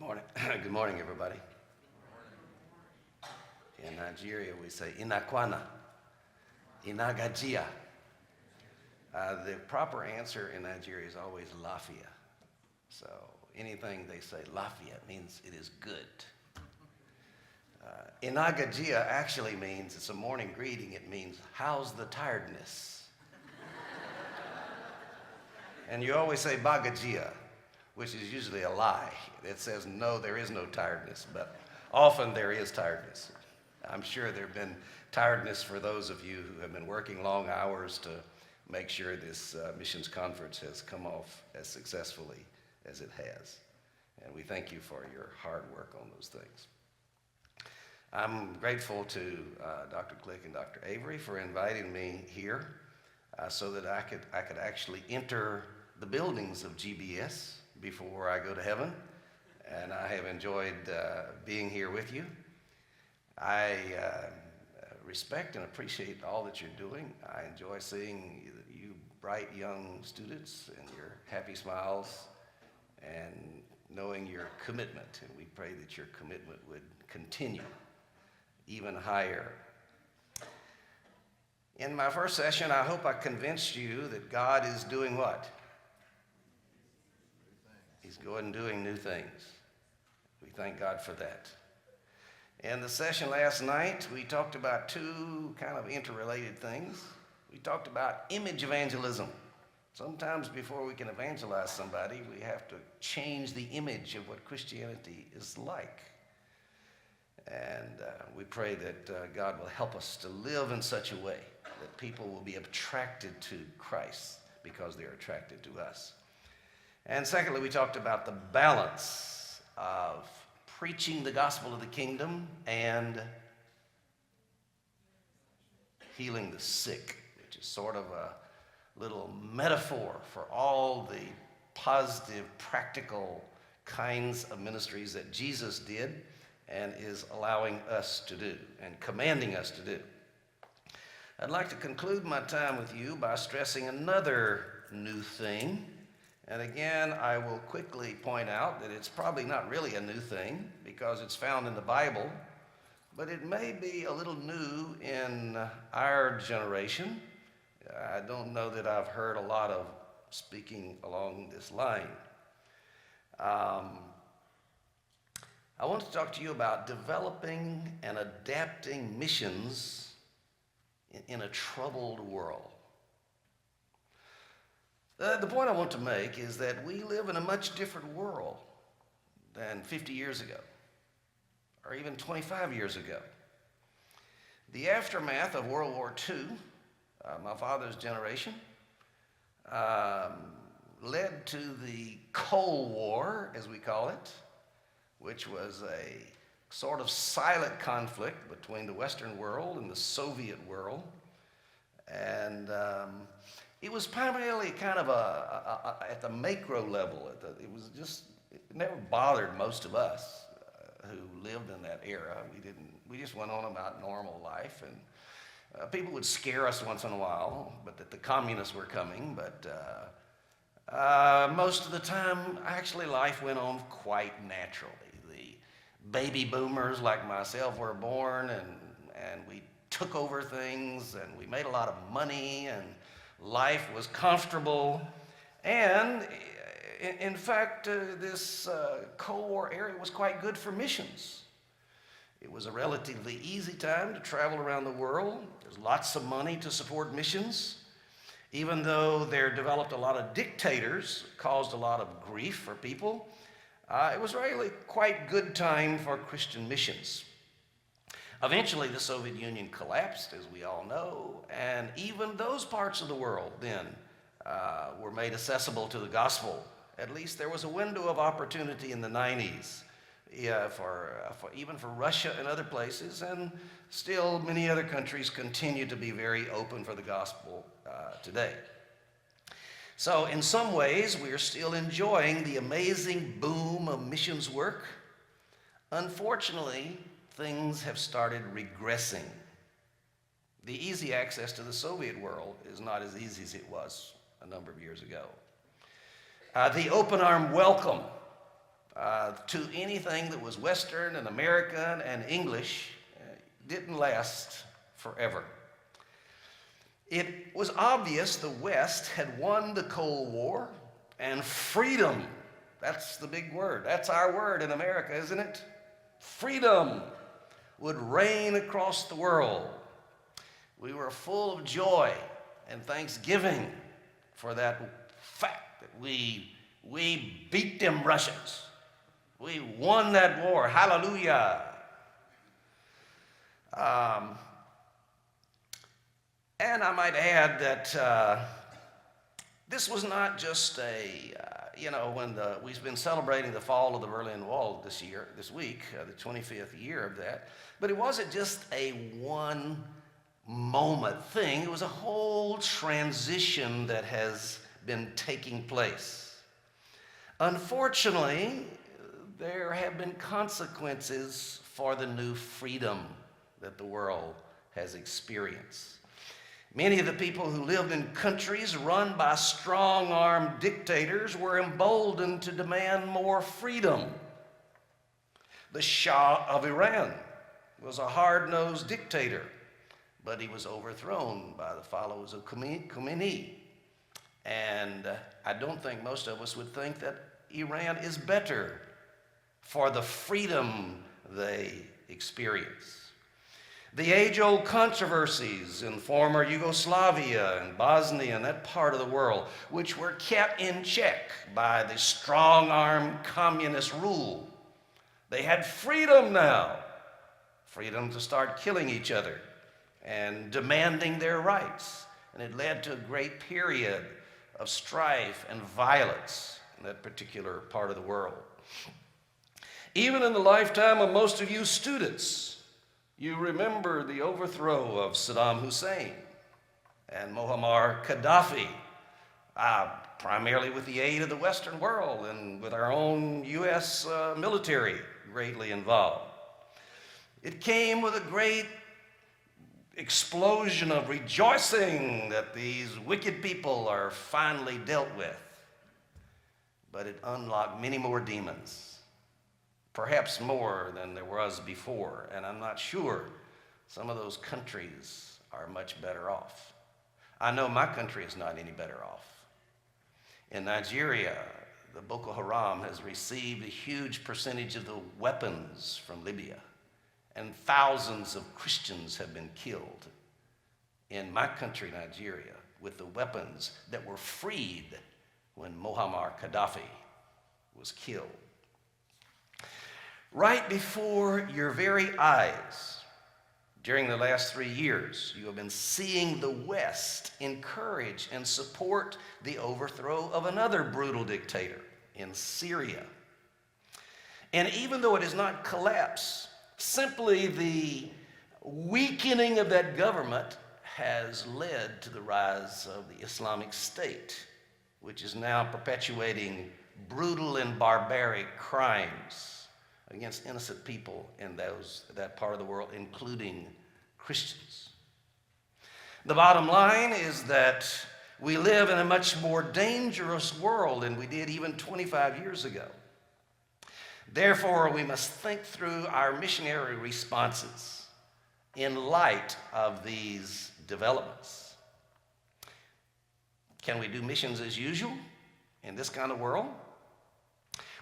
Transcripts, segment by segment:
morning. Good morning, everybody. In Nigeria, we say inakwana, inagajia. The proper answer in Nigeria is always lafia. So anything they say lafia means it is good. Inagajia actually means, it's a morning greeting, it means, how's the tiredness? And you always say bagajia, which is usually a lie. It says, no, there is no tiredness, but often there is tiredness. I'm sure there have been tiredness for those of you who have been working long hours to make sure this missions conference has come off as successfully as it has. And we thank you for your hard work on those things. I'm grateful to Dr. Click and Dr. Avery for inviting me here so that I could actually enter the buildings of GBS before I go to heaven. And I have enjoyed being here with you. I respect and appreciate all that you're doing. I enjoy seeing you bright young students and your happy smiles and knowing your commitment. And we pray that your commitment would continue even higher. In my first session, I hope I convinced you that God is doing what? He's going and doing new things. We thank God for that. In the session last night, we talked about two kind of interrelated things. We talked about image evangelism. Sometimes before we can evangelize somebody, we have to change the image of what Christianity is like. And we pray that God will help us to live in such a way that people will be attracted to Christ because they're attracted to us. And secondly, we talked about the balance of preaching the gospel of the kingdom and healing the sick, which is sort of a little metaphor for all the positive, practical kinds of ministries that Jesus did and is allowing us to do and commanding us to do. I'd like to conclude my time with you by stressing another new thing. And again, I will quickly point out that it's probably not really a new thing because it's found in the Bible, but it may be a little new in our generation. I don't know that I've heard a lot of speaking along this line. I want to talk to you about developing and adapting missions in a troubled world. The point I want to make is that we live in a much different world than 50 years ago, or even 25 years ago. The aftermath of World War II, my father's generation, led to the Cold War, as we call it, which was a sort of silent conflict between the Western world and the Soviet world. And it was primarily kind of at the macro level. It never bothered most of us who lived in that era. We just went on about normal life, and people would scare us once in a while, but that the communists were coming. But most of the time, actually, life went on quite naturally. The baby boomers like myself were born, and we took over things, and we made a lot of money, and life was comfortable. And in fact, this Cold War area was quite good for missions. It was a relatively easy time to travel around the world. There's lots of money to support missions. Even though there developed a lot of dictators, caused a lot of grief for people, it was really quite good time for Christian missions. Eventually, the Soviet Union collapsed, as we all know, and even those parts of the world then were made accessible to the gospel. At least there was a window of opportunity in the 90s, even for Russia and other places, and still many other countries continue to be very open for the gospel today. So in some ways, we are still enjoying the amazing boom of missions work. Unfortunately, things have started regressing. The easy access to the Soviet world is not as easy as it was a number of years ago. The open arm welcome to anything that was Western and American and English didn't last forever. It was obvious the West had won the Cold War, and freedom, that's the big word, that's our word in America, isn't it? Freedom would reign across the world. We were full of joy and thanksgiving for that fact that we beat them Russians. We won that war. Hallelujah. And I might add that this was not just we've been celebrating the fall of the Berlin Wall this week, the 25th year of that, but it wasn't just a one moment thing. It was a whole transition that has been taking place. Unfortunately, there have been consequences for the new freedom that the world has experienced. Many of the people who lived in countries run by strong-armed dictators were emboldened to demand more freedom. The Shah of Iran was a hard-nosed dictator, but he was overthrown by the followers of Khomeini. And I don't think most of us would think that Iran is better for the freedom they experience. The age-old controversies in former Yugoslavia and Bosnia and that part of the world, which were kept in check by the strong-armed communist rule. They had freedom now, freedom to start killing each other and demanding their rights. And it led to a great period of strife and violence in that particular part of the world. Even in the lifetime of most of you students, you remember the overthrow of Saddam Hussein and Muammar Gaddafi, primarily with the aid of the Western world and with our own U.S. military greatly involved. It came with a great explosion of rejoicing that these wicked people are finally dealt with. But it unlocked many more demons, perhaps more than there was before, and I'm not sure some of those countries are much better off. I know my country is not any better off. In Nigeria, the Boko Haram has received a huge percentage of the weapons from Libya, and thousands of Christians have been killed in my country, Nigeria, with the weapons that were freed when Muammar Gaddafi was killed. Right before your very eyes, during the last 3 years, you have been seeing the West encourage and support the overthrow of another brutal dictator in Syria. And even though it has not collapsed, simply the weakening of that government has led to the rise of the Islamic State, which is now perpetuating brutal and barbaric crimes against innocent people in that part of the world, including Christians. The bottom line is that we live in a much more dangerous world than we did even 25 years ago. Therefore, we must think through our missionary responses in light of these developments. Can we do missions as usual in this kind of world?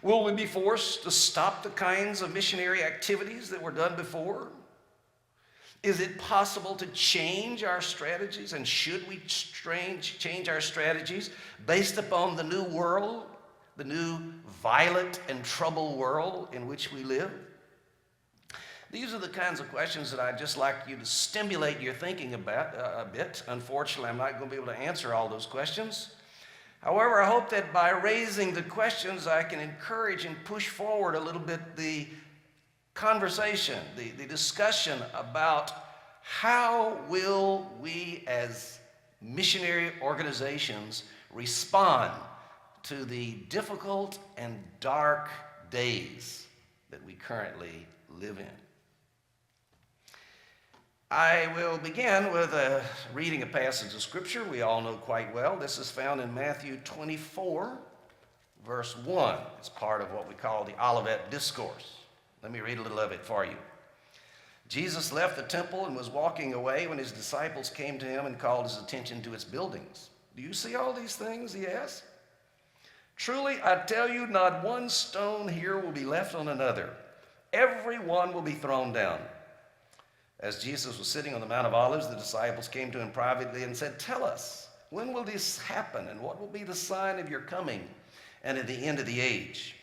Will we be forced to stop the kinds of missionary activities that were done before? Is it possible to change our strategies, and should we change our strategies based upon the new world, the new violent and troubled world in which we live? These are the kinds of questions that I'd just like you to stimulate your thinking about a bit. Unfortunately, I'm not going to be able to answer all those questions. However, I hope that by raising the questions, I can encourage and push forward a little bit the conversation, the discussion about how will we as missionary organizations respond to the difficult and dark days that we currently live in. I will begin with reading a passage of Scripture we all know quite well. This is found in Matthew 24, verse 1. It's part of what we call the Olivet Discourse. Let me read a little of it for you. Jesus left the temple and was walking away when his disciples came to him and called his attention to its buildings. Do you see all these things? He asked. Truly, I tell you, not one stone here will be left on another. Every one will be thrown down. As Jesus was sitting on the Mount of Olives, the disciples came to him privately and said, Tell us, when will this happen, and what will be the sign of your coming and at the end of the age?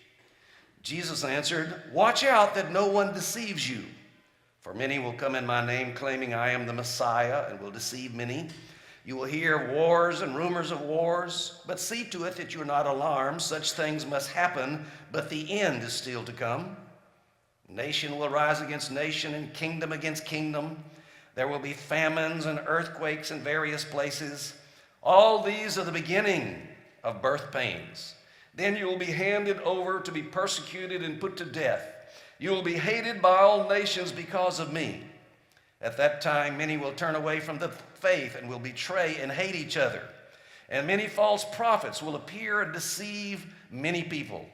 Jesus answered, Watch out that no one deceives you. For many will come in my name, claiming I am the Messiah, and will deceive many. You will hear of wars and rumors of wars, but see to it that you are not alarmed. Such things must happen, but the end is still to come. Nation will rise against nation, and kingdom against kingdom. There will be famines and earthquakes in various places. All these are the beginning of birth pains. Then you will be handed over to be persecuted and put to death. You will be hated by all nations because of me. At that time, many will turn away from the faith and will betray and hate each other. And many false prophets will appear and deceive many people.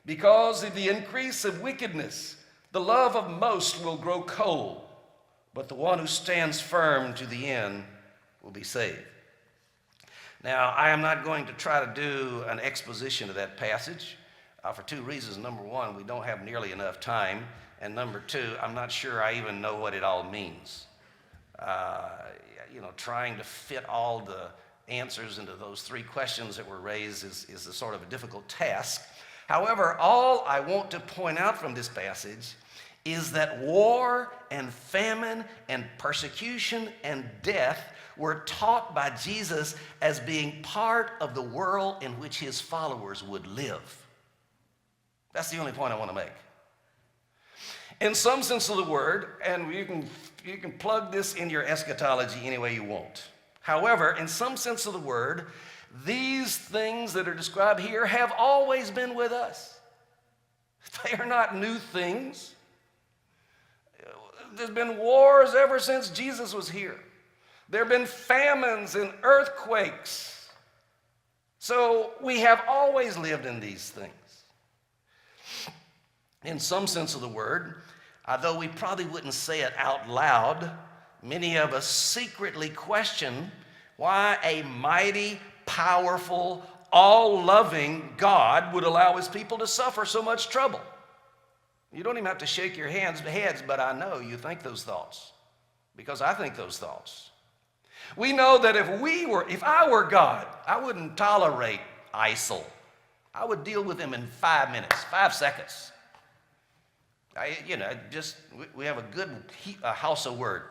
Because of the increase of wickedness, the love of most will grow cold, but the one who stands firm to the end will be saved. Now, I am not going to try to do an exposition of that passage for two reasons. Number one, we don't have nearly enough time. And number two, I'm not sure I even know what it all means. Trying to fit all the answers into those three questions that were raised is a sort of a difficult task. However, all I want to point out from this passage is that war and famine and persecution and death were taught by Jesus as being part of the world in which his followers would live. That's the only point I want to make. In some sense of the word, and you can plug this in your eschatology any way you want. However, in some sense of the word, these things that are described here have always been with us. They are not new things. There's been wars ever since Jesus was here. There have been famines and earthquakes. So we have always lived in these things. In some sense of the word, although we probably wouldn't say it out loud, many of us secretly question why a mighty, powerful, all-loving God would allow his people to suffer so much trouble. You don't even have to shake your heads, but I know you think those thoughts, because I think those thoughts. We know that if I were God, I wouldn't tolerate ISIL. I would deal with him in 5 minutes, 5 seconds. We have a good Hausa word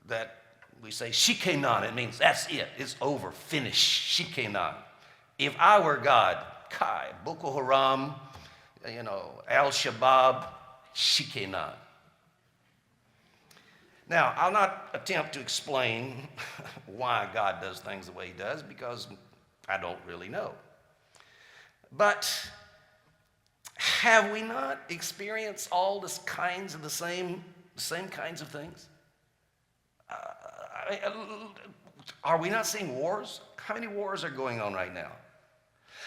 that we say, shikenan. It means that's it. It's over, finished, shikenan. If I were God, Kai, Boko Haram, Al-Shabaab, shikenan. Now, I'll not attempt to explain why God does things the way he does, because I don't really know. But have we not experienced all the kinds of the same kinds of things? Are we not seeing wars? How many wars are going on right now?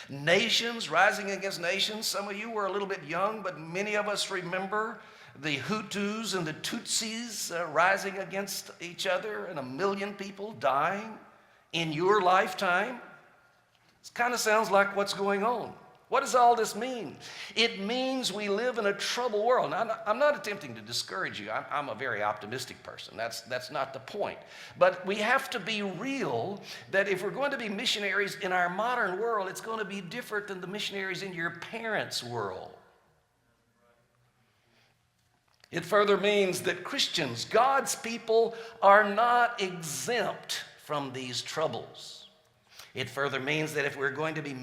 Nations rising against nations. Some of you were a little bit young, but many of us remember the Hutus and the Tutsis rising against each other, and 1 million people dying in your lifetime. It kind of sounds like what's going on. What does all this mean? It means we live in a troubled world. Now, I'm not attempting to discourage you. I'm a very optimistic person. That's not the point. But we have to be real that if we're going to be missionaries in our modern world, it's going to be different than the missionaries in your parents' world. It further means that Christians, God's people, are not exempt from these troubles. It further means that if we're going to be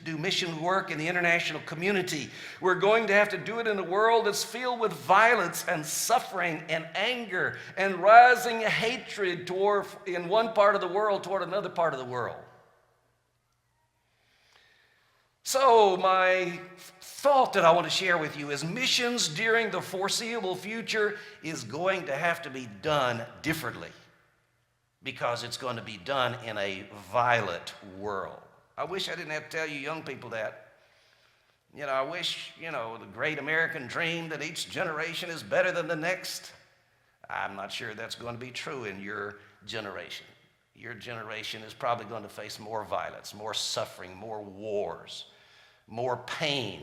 do mission work in the international community, we're going to have to do it in a world that's filled with violence and suffering and anger and rising hatred in one part of the world toward another part of the world. So my thought that I want to share with you is missions during the foreseeable future is going to have to be done differently, because it's going to be done in a violent world. I wish I didn't have to tell you young people that, I wish, the great American dream that each generation is better than the next. I'm not sure that's going to be true in your generation. Your generation is probably going to face more violence, more suffering, more wars, more pain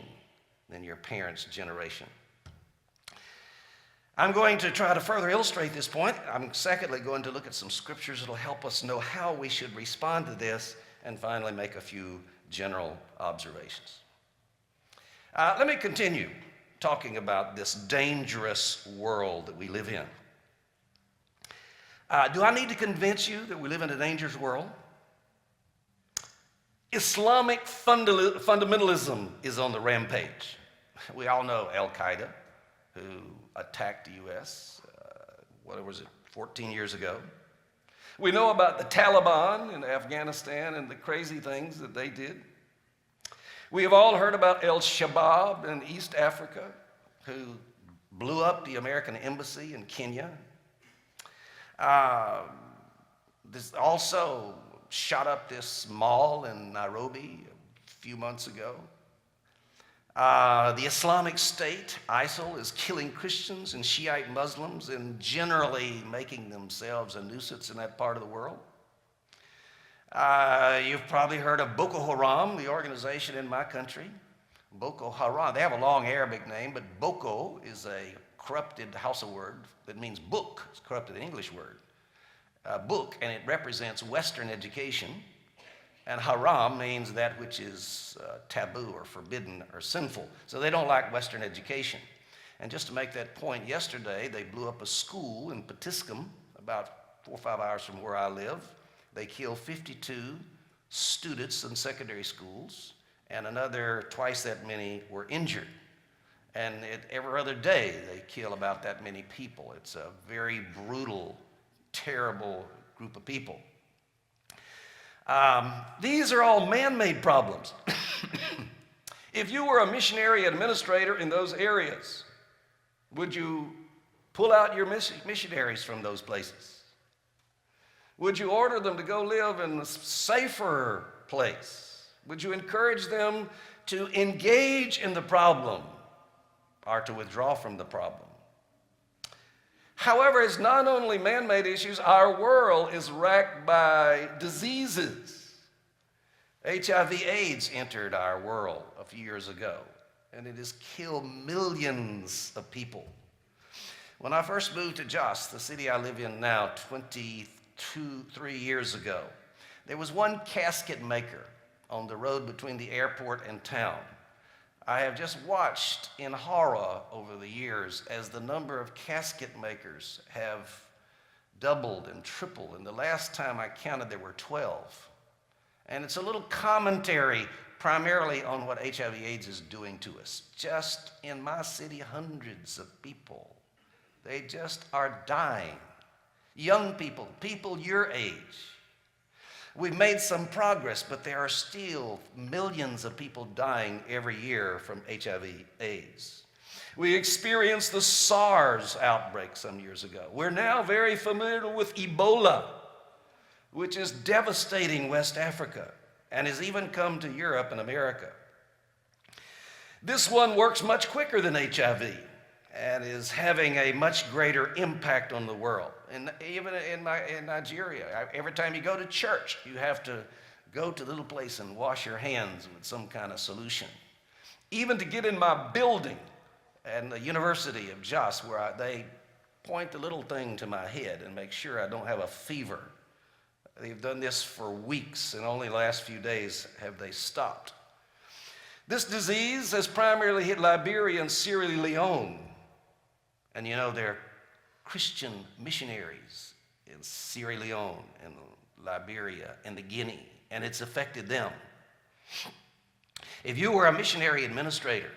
than your parents' generation. I'm going to try to further illustrate this point. I'm secondly going to look at some scriptures that will help us know how we should respond to this, and finally make a few general observations. Let me continue talking about this dangerous world that we live in. Do I need to convince you that we live in a dangerous world? Islamic fundamentalism is on the rampage. We all know Al-Qaeda, who attacked the U.S., 14 years ago. We know about the Taliban in Afghanistan and the crazy things that they did. We have all heard about Al-Shabaab in East Africa, who blew up the American embassy in Kenya. This also shot up this mall in Nairobi a few months ago. The Islamic State, ISIL, is killing Christians and Shiite Muslims and generally making themselves a nuisance in that part of the world. You've probably heard of Boko Haram, the organization in my country. Boko Haram, they have a long Arabic name, but Boko is a corrupted Hausa word that means book. It's a corrupted English word. Book, and it represents Western education. And haram means that which is taboo or forbidden or sinful. So they don't like Western education. And just to make that point, yesterday they blew up a school in Patiskum, about 4 or 5 hours from where I live. They killed 52 students in secondary schools, and another twice that many were injured. And every other day they kill about that many people. It's a very brutal, terrible group of people. These are all man-made problems. If you were a missionary administrator in those areas, would you pull out your missionaries from those places? Would you order them to go live in a safer place? Would you encourage them to engage in the problem or to withdraw from the problem? However, it's not only man-made issues. Our world is racked by diseases. HIV/AIDS entered our world a few years ago, and it has killed millions of people. When I first moved to Jos, the city I live in now, 3 years ago, there was one casket maker on the road between the airport and town. I have just watched in horror over the years as the number of casket makers have doubled and tripled. And the last time I counted, there were 12. And it's a little commentary primarily on what HIV/AIDS is doing to us. Just in my city, hundreds of people, they just are dying. Young people, people your age. We've made some progress, but there are still millions of people dying every year from HIV/AIDS. We experienced the SARS outbreak some years ago. We're now very familiar with Ebola, which is devastating West Africa and has even come to Europe and America. This one works much quicker than HIV and is having a much greater impact on the world. And even in Nigeria, every time you go to church, you have to go to the little place and wash your hands with some kind of solution. Even to get in my building and the University of Jos, where they point the little thing to my head and make sure I don't have a fever. They've done this for weeks, and only the last few days have they stopped. This disease has primarily hit Liberia and Sierra Leone. And there are Christian missionaries in Sierra Leone and Liberia and the Guinea, and it's affected them. If you were a missionary administrator,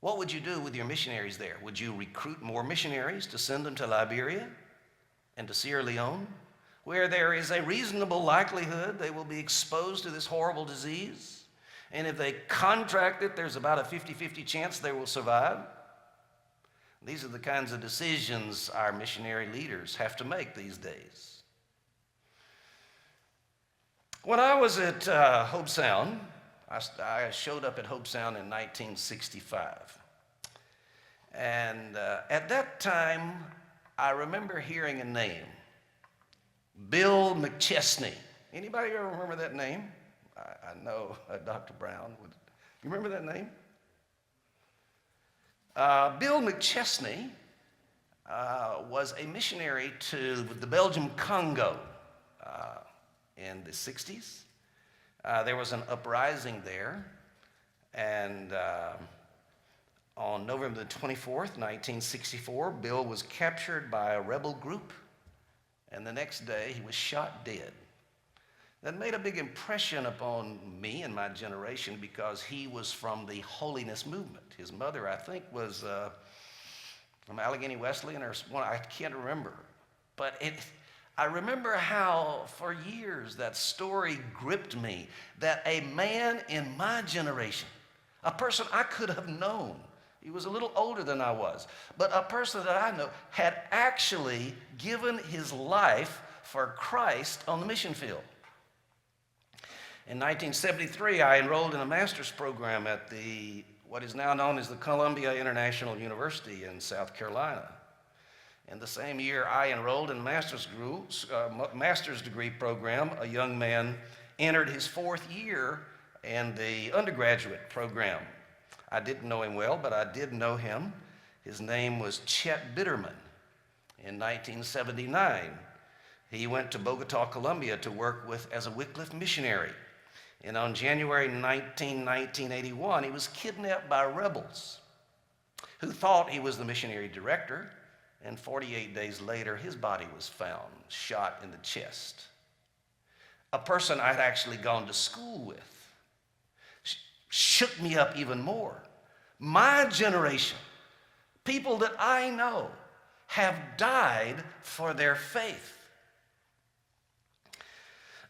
what would you do with your missionaries there? Would you recruit more missionaries to send them to Liberia and to Sierra Leone, where there is a reasonable likelihood they will be exposed to this horrible disease? And if they contract it, there's about a 50-50 chance they will survive. These are the kinds of decisions our missionary leaders have to make these days. When I was at Hope Sound, I showed up at Hope Sound in 1965. And at that time, I remember hearing a name, Bill McChesney. Anybody ever remember that name? I know Dr. Brown would. You remember that name? Bill McChesney was a missionary to the Belgian Congo in the 60s. There was an uprising there, and on November the 24th, 1964, Bill was captured by a rebel group, and the next day he was shot dead. That made a big impression upon me and my generation because he was from the holiness movement. His mother, I think, was from Allegheny Wesleyan or one, I can't remember. But I remember how for years that story gripped me, that a man in my generation, a person I could have known, he was a little older than I was, but a person that I know had actually given his life for Christ on the mission field. In 1973, I enrolled in a master's program at what is now known as the Columbia International University in South Carolina. In the same year, I enrolled in a master's degree program. A young man entered his 4th year in the undergraduate program. I didn't know him well, but I did know him. His name was Chet Bitterman. In 1979, he went to Bogota, Colombia to work as a Wycliffe missionary. And on January 19, 1981, he was kidnapped by rebels who thought he was the missionary director, and 48 days later, his body was found, shot in the chest. A person I'd actually gone to school with shook me up even more. My generation, people that I know, have died for their faith.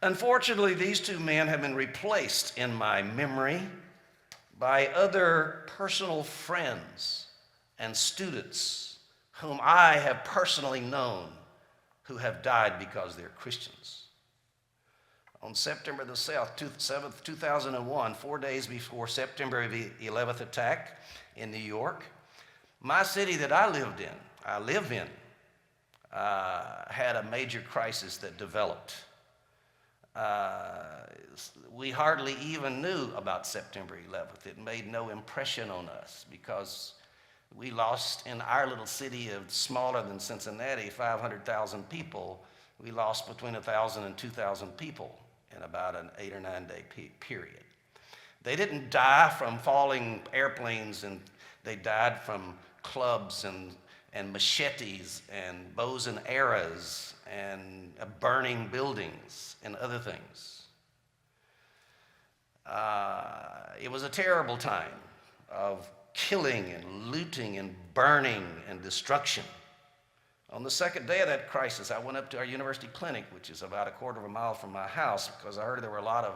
Unfortunately, these two men have been replaced in my memory by other personal friends and students whom I have personally known who have died because they're Christians. On September the 7th, 2001, 4 days before September the 11th attack in New York, my city that I live in, had a major crisis that developed. We hardly even knew about September 11th. It made no impression on us because we lost in our little city of smaller than Cincinnati, 500,000 people. We lost between 1,000 and 2,000 people in about an 8 or 9 day period. They didn't die from falling airplanes, and they died from clubs and machetes and bows and arrows and burning buildings and other things. It was a terrible time of killing and looting and burning and destruction. On the second day of that crisis, I went up to our university clinic, which is about a quarter of a mile from my house, because I heard there were a lot of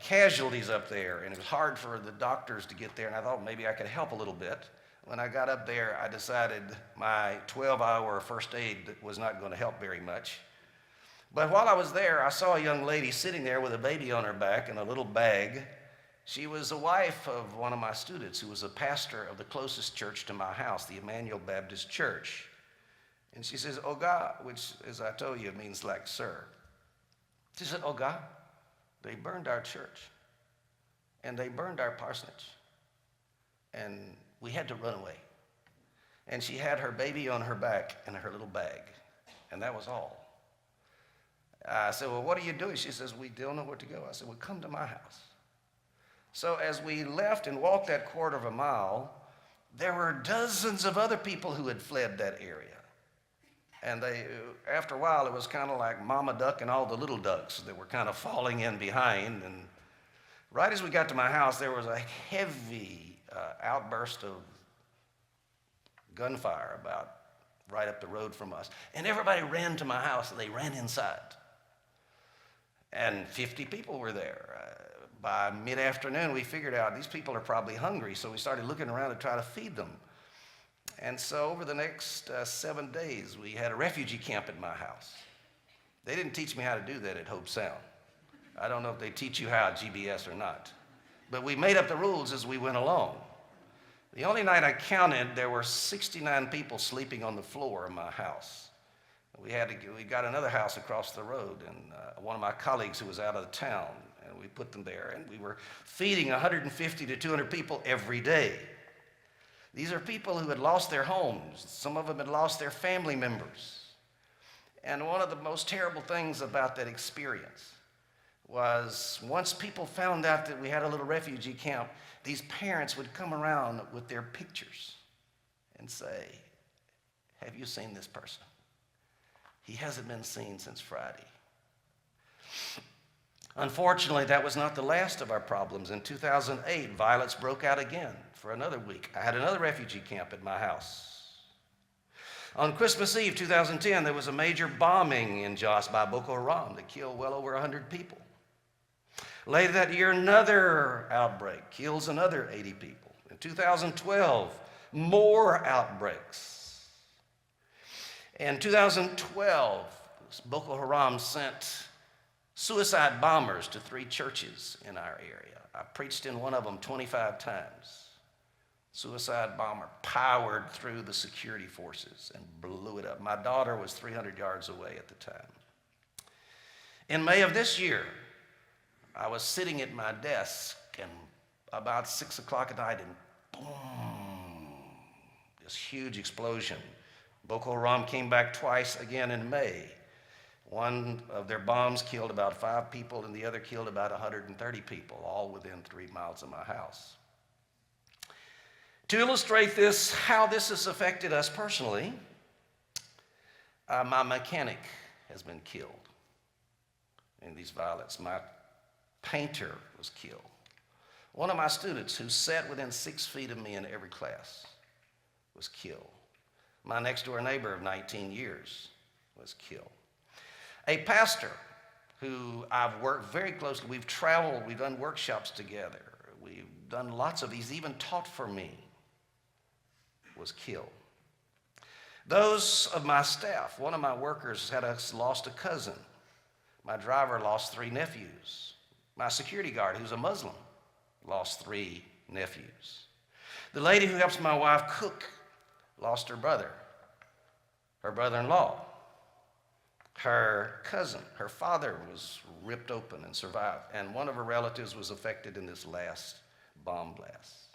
casualties up there, and it was hard for the doctors to get there, and I thought maybe I could help a little bit. When I got up there, I decided my 12-hour first aid was not going to help very much. But while I was there, I saw a young lady sitting there with a baby on her back and a little bag. She was the wife of one of my students who was a pastor of the closest church to my house, the Emmanuel Baptist Church. And she says, "Oga," which, as I told you, means like sir. She said, "Oga, they burned our church, and they burned our parsonage, and we had to run away." And she had her baby on her back and her little bag, and that was all. I said, "Well, what are you doing?" She says, "We don't know where to go." I said, "Well, come to my house." So as we left and walked that quarter of a mile, there were dozens of other people who had fled that area. And after a while, it was kind of like Mama Duck and all the little ducks that were kind of falling in behind. And right as we got to my house, there was a heavy outburst of gunfire about right up the road from us. And everybody ran to my house, and they ran inside. And 50 people were there. By mid-afternoon, we figured out these people are probably hungry, so we started looking around to try to feed them. And so over the next 7 days, we had a refugee camp at my house. They didn't teach me how to do that at Hope Sound. I don't know if they teach you how at GBS or not. but we made up the rules as we went along. The only night I counted, there were 69 people sleeping on the floor of my house. We got another house across the road, and one of my colleagues who was out of town, and we put them there, and we were feeding 150 to 200 people every day. These are people who had lost their homes. Some of them had lost their family members. And one of the most terrible things about that experience was once people found out that we had a little refugee camp, these parents would come around with their pictures and say, "Have you seen this person? He hasn't been seen since Friday." Unfortunately, that was not the last of our problems. In 2008, violence broke out again for another week. I had another refugee camp at my house. On Christmas Eve 2010, there was a major bombing in Jos by Boko Haram that killed well over 100 people. Later that year, another outbreak kills another 80 people. In 2012, more outbreaks. In 2012, Boko Haram sent suicide bombers to 3 churches in our area. I preached in one of them 25 times. Suicide bomber powered through the security forces and blew it up. My daughter was 300 yards away at the time. In May of this year, I was sitting at my desk, and about 6 o'clock at night, and boom, this huge explosion. Boko Haram came back twice again in May. One of their bombs killed about 5 people, and the other killed about 130 people, all within 3 miles of my house. To illustrate this, how this has affected us personally, my mechanic has been killed in these violence. My painter was killed. One of my students who sat within 6 feet of me in every class was killed. My next door neighbor of 19 years was killed. A pastor who I've worked very closely, we've traveled, we've done workshops together, we've done lots of these, even taught for me, was killed. Those of my staff, one of my workers lost a cousin. My driver lost 3 nephews. My security guard, who's a Muslim, lost 3 nephews. The lady who helps my wife cook lost her brother, her brother-in-law, her cousin. Her father was ripped open and survived, and one of her relatives was affected in this last bomb blast.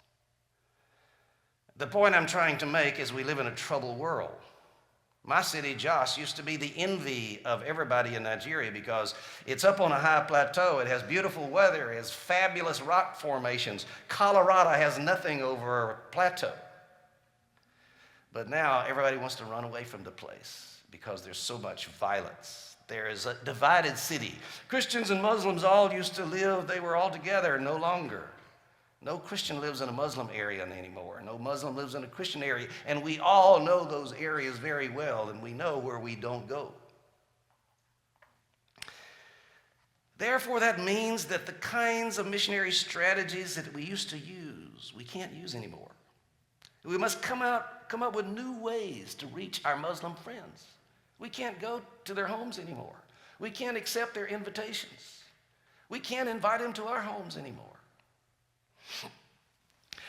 The point I'm trying to make is we live in a troubled world. My city, Jos, used to be the envy of everybody in Nigeria because it's up on a high plateau. It has beautiful weather. It has fabulous rock formations. Colorado has nothing over a plateau. But now everybody wants to run away from the place because there's so much violence. There is a divided city. Christians and Muslims all used to live, they were all together, no longer. No Christian lives in a Muslim area anymore. No Muslim lives in a Christian area. And we all know those areas very well, and we know where we don't go. Therefore, that means that the kinds of missionary strategies that we used to use, we can't use anymore. We must come up with new ways to reach our Muslim friends. We can't go to their homes anymore. We can't accept their invitations. We can't invite them to our homes anymore.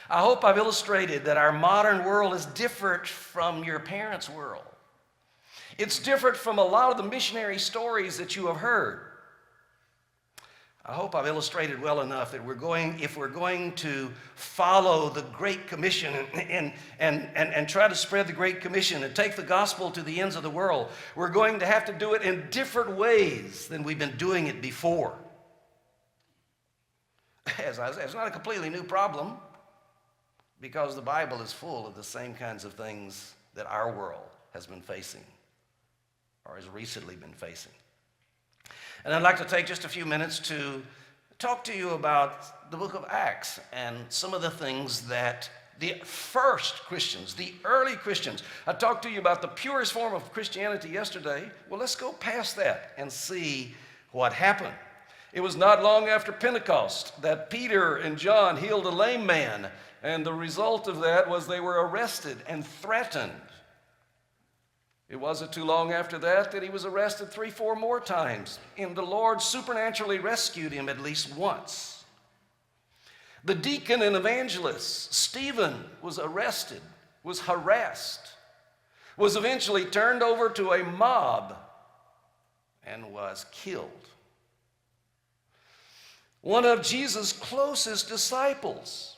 I hope I've illustrated that our modern world is different from your parents' world. It's different from a lot of the missionary stories that you have heard. I hope I've illustrated well enough that if we're going to follow the Great Commission and try to spread the Great Commission and take the gospel to the ends of the world, we're going to have to do it in different ways than we've been doing it before. As I said, it's not a completely new problem because the Bible is full of the same kinds of things that our world has been facing or has recently been facing. And I'd like to take just a few minutes to talk to you about the book of Acts and some of the things that the first Christians, the early Christians, I talked to you about the purest form of Christianity yesterday. Well, let's go past that and see what happened. It was not long after Pentecost that Peter and John healed a lame man, and the result of that was they were arrested and threatened. It wasn't too long after that he was arrested 3-4 more times, and the Lord supernaturally rescued him at least once. The deacon and evangelist, Stephen, was arrested, was harassed, was eventually turned over to a mob, and was killed. One of Jesus' closest disciples,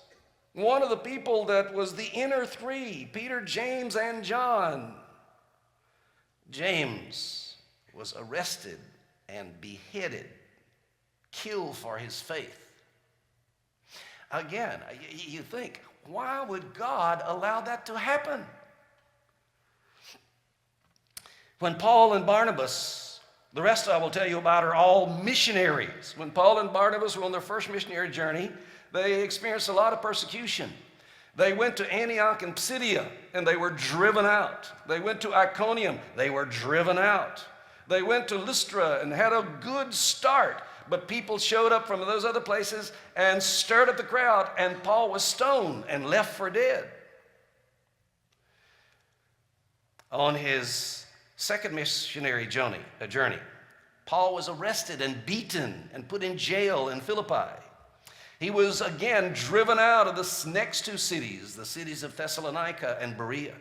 one of the people that was the inner three, Peter, James, and John. James was arrested and beheaded, killed for his faith. Again, you think, why would God allow that to happen? When Paul and Barnabas, the rest I will tell you about are all missionaries. When Paul and Barnabas were on their first missionary journey, they experienced a lot of persecution. They went to Antioch and Pisidia, and they were driven out. They went to Iconium, they were driven out. They went to Lystra and had a good start, but people showed up from those other places and stirred up the crowd, and Paul was stoned and left for dead. On his second missionary journey, Paul was arrested and beaten and put in jail in Philippi. He was again driven out of the next two cities, the cities of Thessalonica and Berea.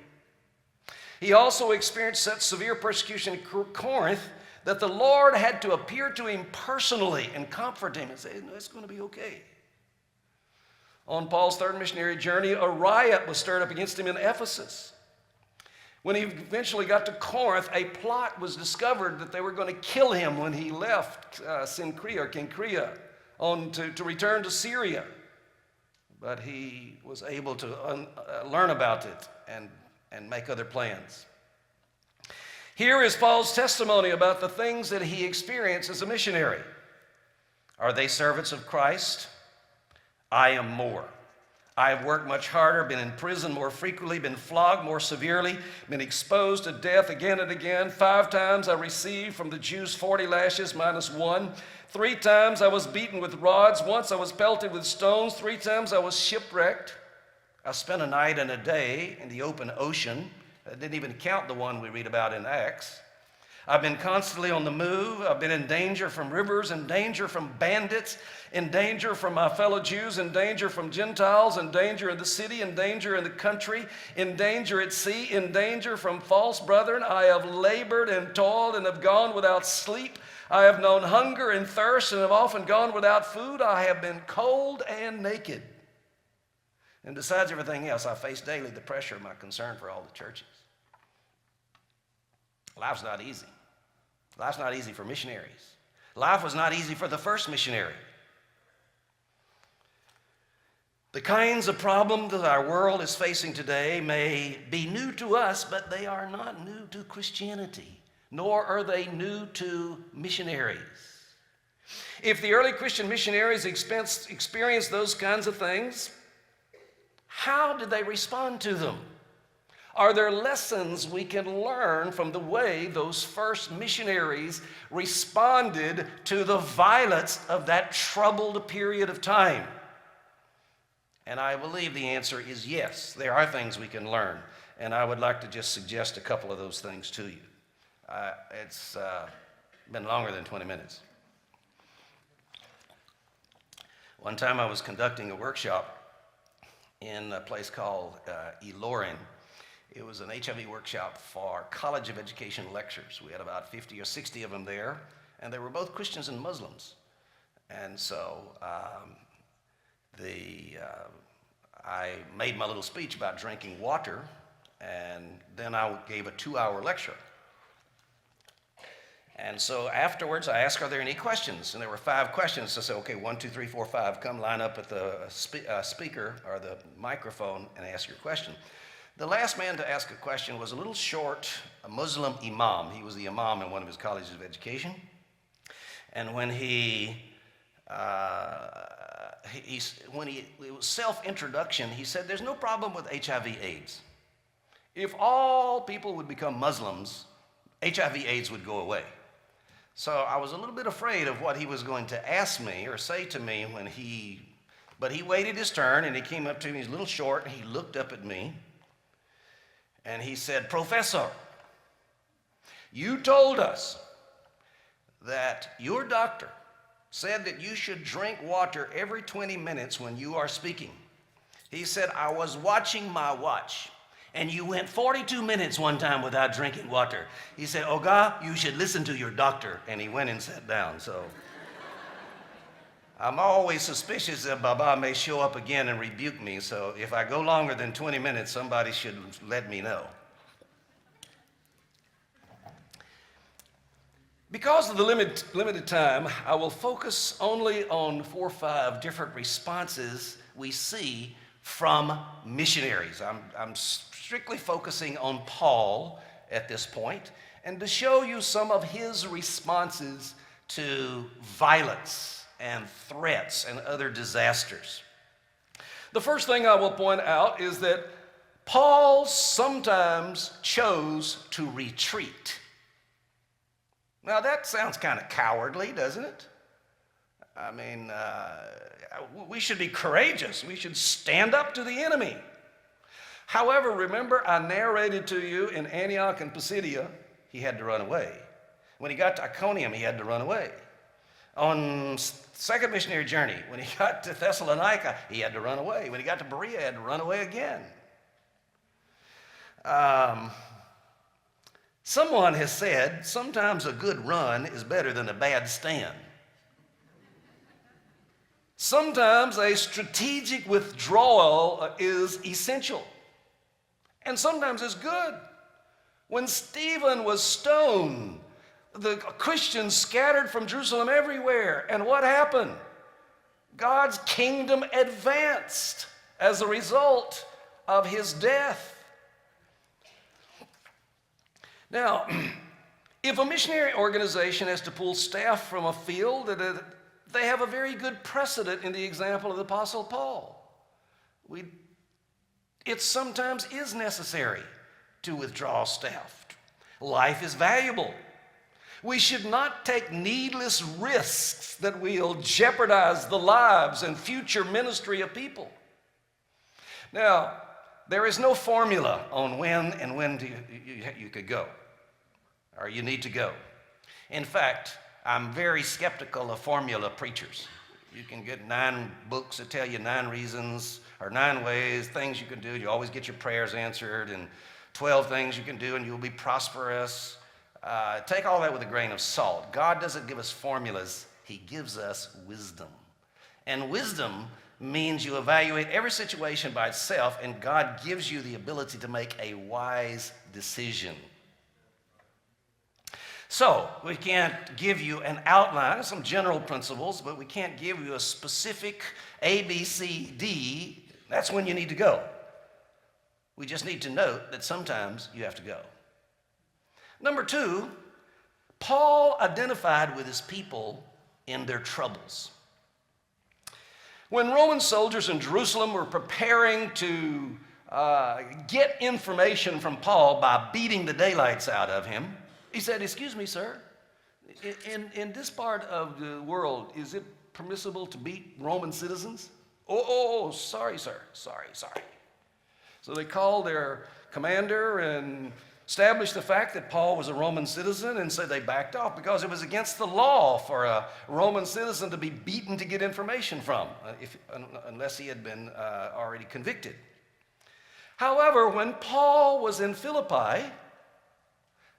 He also experienced such severe persecution in Corinth that the Lord had to appear to him personally and comfort him and say, no, it's going to be okay. On Paul's third missionary journey, a riot was stirred up against him in Ephesus. When he eventually got to Corinth, a plot was discovered that they were going to kill him when he left Cenchrea to return to Syria. But he was able to learn about it and make other plans. Here is Paul's testimony about the things that he experienced as a missionary. Are they servants of Christ? I am more. I have worked much harder, been in prison more frequently, been flogged more severely, been exposed to death again and again. 5 times I received from the Jews 40 lashes minus 1. 3 times I was beaten with rods. Once I was pelted with stones. 3 times I was shipwrecked. I spent a night and a day in the open ocean. I didn't even count the one we read about in Acts. I've been constantly on the move. I've been in danger from rivers, in danger from bandits, in danger from my fellow Jews, in danger from Gentiles, in danger in the city, in danger in the country, in danger at sea, in danger from false brethren. I have labored and toiled and have gone without sleep. I have known hunger and thirst and have often gone without food. I have been cold and naked. And besides everything else, I face daily the pressure of my concern for all the churches. Life's not easy. Life's not easy for missionaries. Life was not easy for the first missionary. The kinds of problems that our world is facing today may be new to us, but they are not new to Christianity, nor are they new to missionaries. If the early Christian missionaries experienced those kinds of things, how did they respond to them? Are there lessons we can learn from the way those first missionaries responded to the violence of that troubled period of time? And I believe the answer is yes. There are things we can learn, and I would like to just suggest a couple of those things to you. It's been longer than 20 minutes. One time I was conducting a workshop in a place called Elorin. It was an HIV workshop for College of Education lectures. We had about 50 or 60 of them there, and they were both Christians and Muslims. And so I made my little speech about drinking water, and then I gave a 2-hour lecture. And so afterwards, I asked, are there any questions? And there were 5 questions. So I said, okay, 1, 2, 3, 4, 5, come line up at the speaker or the microphone and ask your question. The last man to ask a question was a little short, a Muslim imam. He was the imam in one of his colleges of education. And when it was self-introduction, he said, there's no problem with HIV/AIDS. If all people would become Muslims, HIV/AIDS would go away. So I was a little bit afraid of what he was going to ask me or say to me but he waited his turn, and he came up to me. He's a little short, and he looked up at me, and he said, Professor, you told us that your doctor said that you should drink water every 20 minutes when you are speaking. He said, I was watching my watch, and you went 42 minutes one time without drinking water. He said, Oga, you should listen to your doctor. And he went and sat down. So I'm always suspicious that Baba may show up again and rebuke me. So if I go longer than 20 minutes, somebody should let me know. Because of the limited time, I will focus only on 4 or 5 different responses we see from missionaries. I'm strictly focusing on Paul at this point, and to show you some of his responses to violence and threats and other disasters. The first thing I will point out is that Paul sometimes chose to retreat. Now that sounds kind of cowardly, doesn't it? I mean, we should be courageous. We should stand up to the enemy. However, remember I narrated to you in Antioch and Pisidia, he had to run away. When he got to Iconium, he had to run away. On second missionary journey, when he got to Thessalonica, he had to run away. When he got to Berea, he had to run away again. Someone has said, sometimes a good run is better than a bad stand. Sometimes a strategic withdrawal is essential. And sometimes it's good. When Stephen was stoned, the Christians scattered from Jerusalem everywhere. And what happened? God's kingdom advanced as a result of his death. Now, if a missionary organization has to pull staff from a field, they have a very good precedent in the example of the Apostle Paul. It sometimes is necessary to withdraw staff. Life is valuable. We should not take needless risks that will jeopardize the lives and future ministry of people. Now, there is no formula on when you could go, or you need to go. In fact, I'm very skeptical of formula preachers. You can get 9 books that tell you 9 reasons or 9 ways, things you can do. You always get your prayers answered, and 12 things you can do and you'll be prosperous. Take all that with a grain of salt. God doesn't give us formulas. He gives us wisdom. And wisdom means you evaluate every situation by itself, and God gives you the ability to make a wise decision. So, we can't give you an outline, some general principles, but we can't give you a specific A, B, C, D. That's when you need to go. We just need to note that sometimes you have to go. Number 2, Paul identified with his people in their troubles. When Roman soldiers in Jerusalem were preparing to get information from Paul by beating the daylights out of him, he said, "Excuse me, sir, in this part of the world, is it permissible to beat Roman citizens?" Oh, sorry, sir, sorry. So they called their commander and established the fact that Paul was a Roman citizen, and so they backed off because it was against the law for a Roman citizen to be beaten to get information from, unless he had been already convicted. However, when Paul was in Philippi,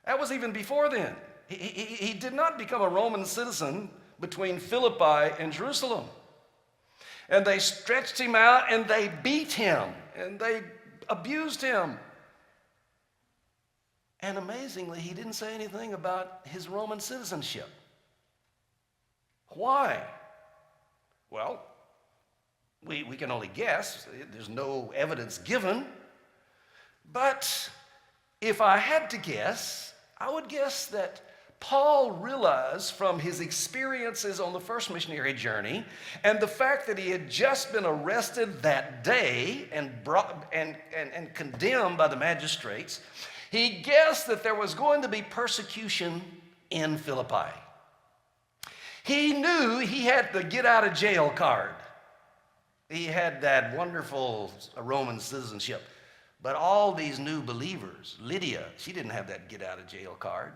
that was even before then. He did not become a Roman citizen between Philippi and Jerusalem. And they stretched him out and they beat him and they abused him. And amazingly, he didn't say anything about his Roman citizenship. Why? Well, we can only guess. There's no evidence given. But if I had to guess, I would guess that Paul realized from his experiences on the first missionary journey and the fact that he had just been arrested that day and condemned by the magistrates, he guessed that there was going to be persecution in Philippi. He knew he had the get out of jail card. He had that wonderful Roman citizenship. But all these new believers, Lydia, she didn't have that get out of jail card.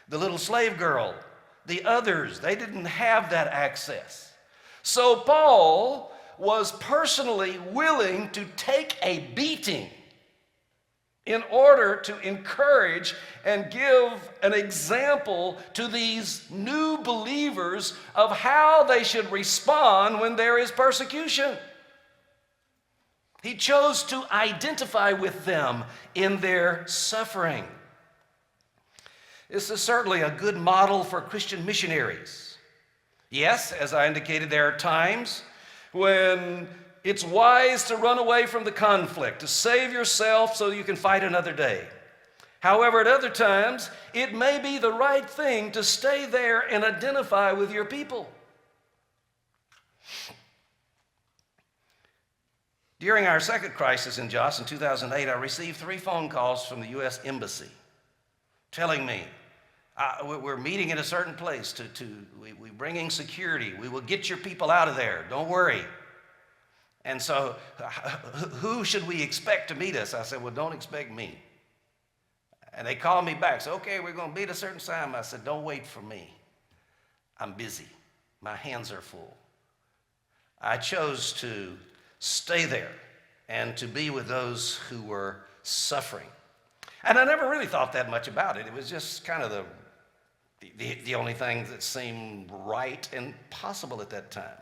The little slave girl The others, they didn't have that access. So Paul was personally willing to take a beating in order to encourage and give an example to these new believers of how they should respond when there is persecution. He chose to identify with them in their suffering. This is certainly a good model for Christian missionaries. Yes, as I indicated, there are times when it's wise to run away from the conflict, to save yourself so you can fight another day. However, at other times, it may be the right thing to stay there and identify with your people. During our second crisis in Jos in 2008, I received 3 phone calls from the U.S. Embassy telling me, we're meeting in a certain place, we're bringing security. We will get your people out of there. Don't worry. And so, who should we expect to meet us? I said, well, don't expect me. And they called me back. Said, okay, we're going to meet a certain time. I said, don't wait for me. I'm busy. My hands are full. I chose to stay there and to be with those who were suffering. And I never really thought that much about it. It was just kind of the only thing that seemed right and possible at that time.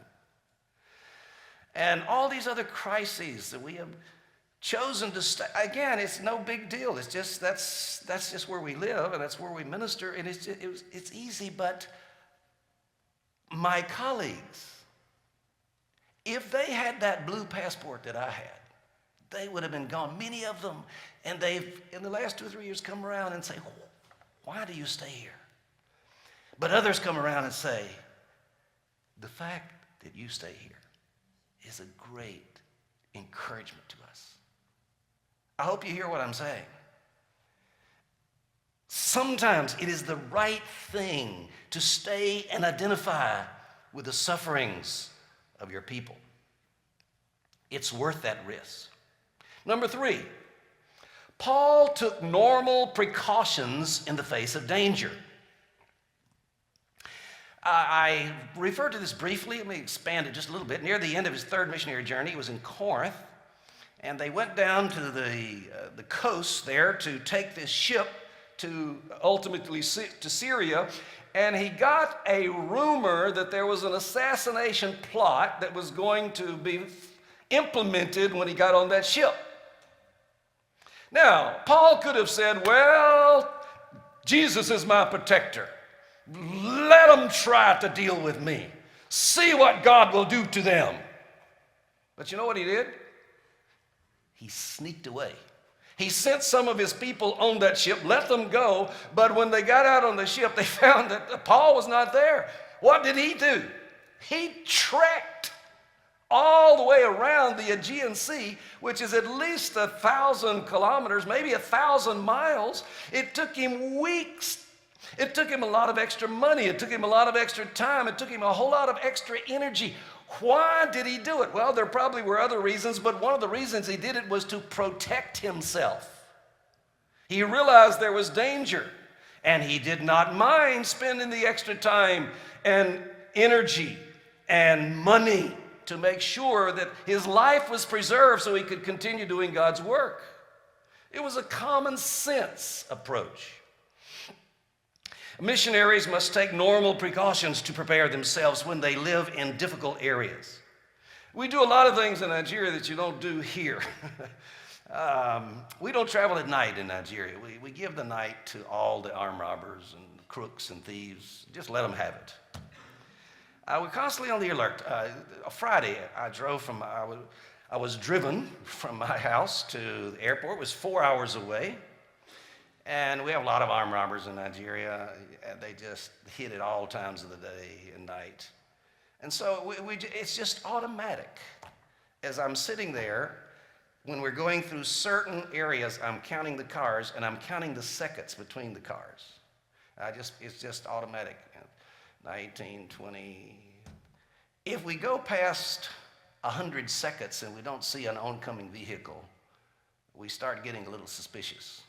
And all these other crises that we have chosen to stay, again, it's no big deal. It's just, that's just where we live and that's where we minister, and it's easy. But my colleagues, if they had that blue passport that I had, they would have been gone. Many of them, and they've, in the last 2 or 3 years, come around and say, why do you stay here? But others come around and say, the fact that you stay here is a great encouragement to us. I hope you hear what I'm saying. Sometimes it is the right thing to stay and identify with the sufferings of your people. It's worth that risk. Number 3, Paul took normal precautions in the face of danger. I referred to this briefly. Let me expand it just a little bit. Near the end of his 3rd missionary journey, he was in Corinth, and they went down to the coast there to take this ship to ultimately to Syria, and he got a rumor that there was an assassination plot that was going to be implemented when he got on that ship. Now, Paul could have said, well, Jesus is my protector. Let them try to deal with me. See what God will do to them. But you know what he did? He sneaked away. He sent some of his people on that ship, let them go, but when they got out on the ship, they found that Paul was not there. What did he do? He trekked all the way around the Aegean Sea, which is at least 1,000 kilometers, maybe 1,000 miles. It took him weeks. It took him a lot of extra money. It took him a lot of extra time. It took him a whole lot of extra energy. Why did he do it? Well, there probably were other reasons, but one of the reasons he did it was to protect himself. He realized there was danger, and he did not mind spending the extra time and energy and money to make sure that his life was preserved so he could continue doing God's work. It was a common sense approach. Missionaries must take normal precautions to prepare themselves when they live in difficult areas. We do a lot of things in Nigeria that you don't do here. We don't travel at night in Nigeria. We give the night to all the armed robbers and crooks and thieves. Just let them have it. We're constantly on the alert. Friday, I was driven from my house to the airport. It was 4 hours away. And we have a lot of armed robbers in Nigeria. They just hit at all times of the day and night. And so it's just automatic. As I'm sitting there, when we're going through certain areas, I'm counting the cars and I'm counting the seconds between the cars. It's just automatic. 19, 20. If we go past 100 seconds and we don't see an oncoming vehicle, we start getting a little suspicious.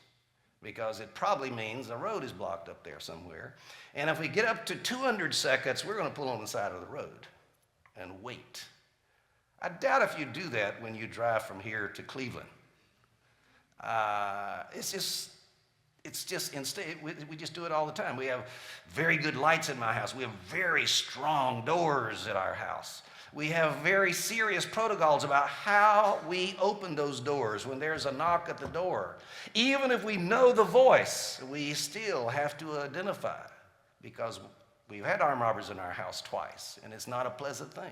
because it probably means a road is blocked up there somewhere. And if we get up to 200 seconds, we're going to pull on the side of the road and wait. I doubt if you do that when you drive from here to Cleveland. Instead, we just do it all the time. We have very good lights in my house. We have very strong doors at our house. We have very serious protocols about how we open those doors when there's a knock at the door. Even if we know the voice, we still have to identify, because we've had armed robbers in our house twice, and it's not a pleasant thing.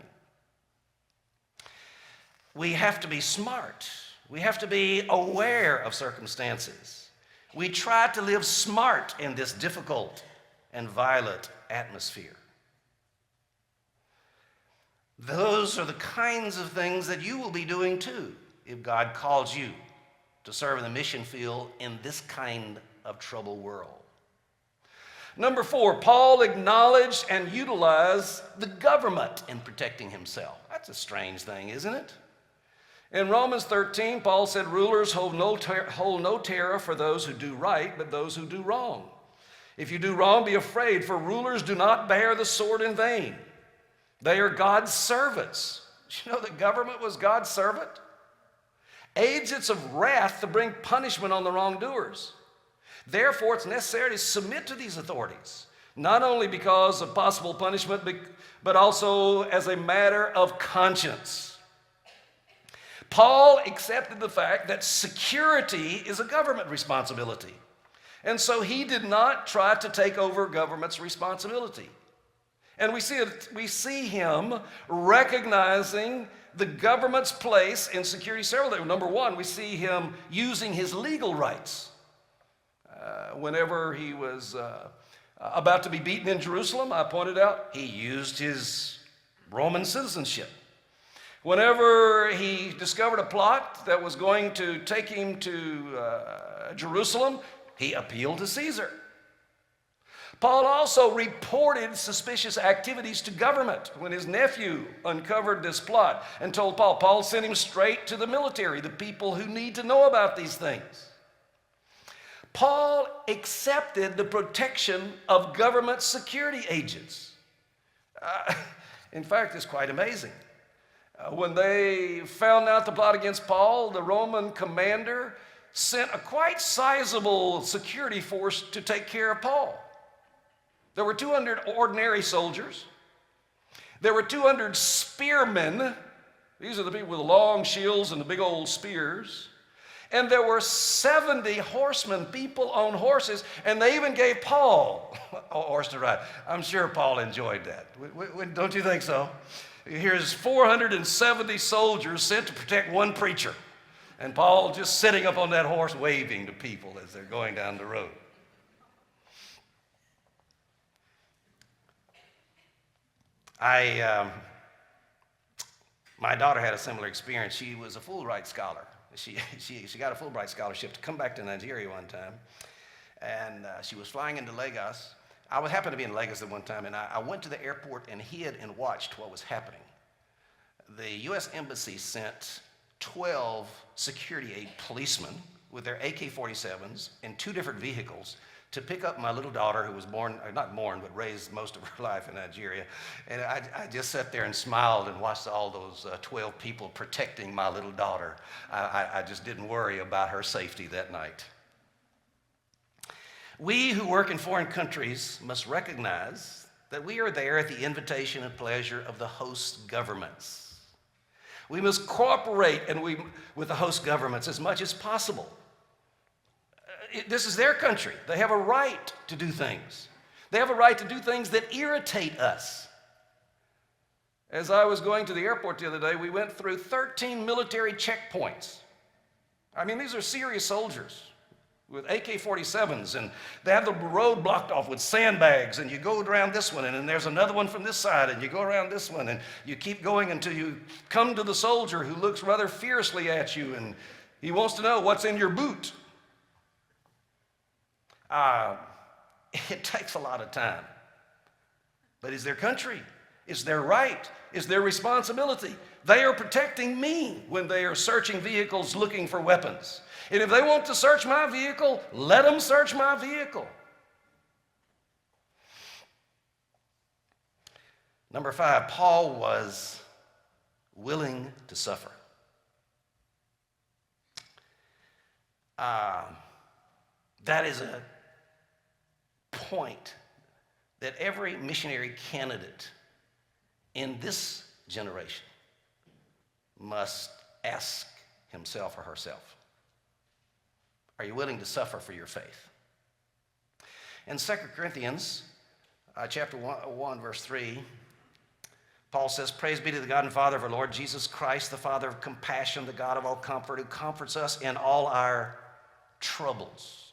We have to be smart. We have to be aware of circumstances. We try to live smart in this difficult and violent atmosphere. Those are the kinds of things that you will be doing too if God calls you to serve in the mission field in this kind of troubled world. Number 4, Paul acknowledged and utilized the government in protecting himself. That's a strange thing, isn't it? In Romans 13, Paul said, rulers hold no terror for those who do right, but those who do wrong. If you do wrong, be afraid, for rulers do not bear the sword in vain. They are God's servants. Did you know that government was God's servant? Agents of wrath to bring punishment on the wrongdoers. Therefore, it's necessary to submit to these authorities, not only because of possible punishment, but also as a matter of conscience. Paul accepted the fact that security is a government responsibility, and so he did not try to take over government's responsibility. And we see him recognizing the government's place in security several things. Number 1, we see him using his legal rights. Whenever he was about to be beaten in Jerusalem, I pointed out, he used his Roman citizenship. Whenever he discovered a plot that was going to take him to Jerusalem, he appealed to Caesar. Paul also reported suspicious activities to government when his nephew uncovered this plot and told Paul. Paul sent him straight to the military, the people who need to know about these things. Paul accepted the protection of government security agents. In fact, it's quite amazing. When they found out the plot against Paul, the Roman commander sent a quite sizable security force to take care of Paul. There were 200 ordinary soldiers. There were 200 spearmen. These are the people with the long shields and the big old spears. And there were 70 horsemen, people on horses, and they even gave Paul a horse to ride. I'm sure Paul enjoyed that. Don't you think so? Here's 470 soldiers sent to protect one preacher, and Paul just sitting up on that horse waving to people as they're going down the road. My daughter had a similar experience. She was a Fulbright scholar. She got a Fulbright scholarship to come back to Nigeria one time, and she was flying into Lagos. I happened to be in Lagos at one time, and I went to the airport and hid and watched what was happening. The U.S. Embassy sent 12 security aid policemen with their AK-47s in 2 different vehicles to pick up my little daughter, who was but raised most of her life in Nigeria. And I just sat there and smiled and watched all those 12 people protecting my little daughter. I just didn't worry about her safety that night. We who work in foreign countries must recognize that we are there at the invitation and pleasure of the host governments. We must cooperate with the host governments as much as possible. This is their country. They have a right to do things. They have a right to do things that irritate us. As I was going to the airport the other day, we went through 13 military checkpoints. I mean, these are serious soldiers with AK-47s, and they have the road blocked off with sandbags, and you go around this one, and then there's another one from this side, and you go around this one, and you keep going until you come to the soldier who looks rather fiercely at you, and he wants to know what's in your boot. It takes a lot of time, but it's their country. It's their right. It's their responsibility. They are protecting me when they are searching vehicles looking for weapons. And if they want to search my vehicle, let them search my vehicle. Number 5, Paul was willing to suffer. That is a point that every missionary candidate in this generation must ask himself or herself. Are you willing to suffer for your faith? In 2 Corinthians chapter 1, verse 3, Paul says, "Praise be to the God and Father of our Lord Jesus Christ, the Father of compassion, the God of all comfort, who comforts us in all our troubles,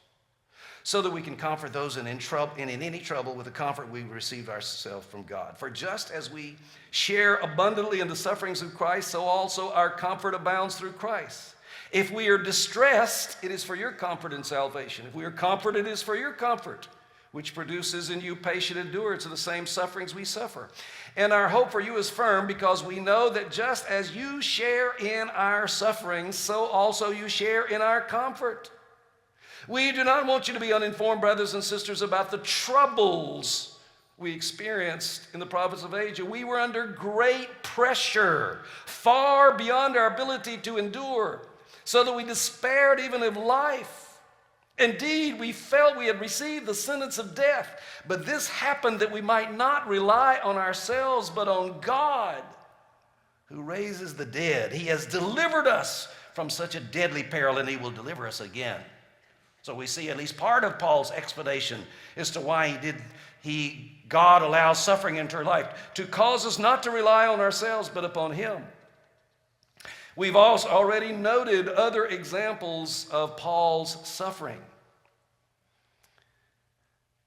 so that we can comfort those in any trouble with the comfort we received ourselves from God. For just as we share abundantly in the sufferings of Christ, so also our comfort abounds through Christ. If we are distressed, it is for your comfort and salvation. If we are comforted, it is for your comfort, which produces in you patient endurance of the same sufferings we suffer. And our hope for you is firm, because we know that just as you share in our sufferings, so also you share in our comfort. We do not want you to be uninformed, brothers and sisters, about the troubles we experienced in the province of Asia. We were under great pressure, far beyond our ability to endure, so that we despaired even of life. Indeed, we felt we had received the sentence of death. But this happened that we might not rely on ourselves, but on God, who raises the dead. He has delivered us from such a deadly peril, and he will deliver us again." So we see at least part of Paul's explanation as to why God allows suffering into our life, to cause us not to rely on ourselves, but upon him. We've also already noted other examples of Paul's suffering.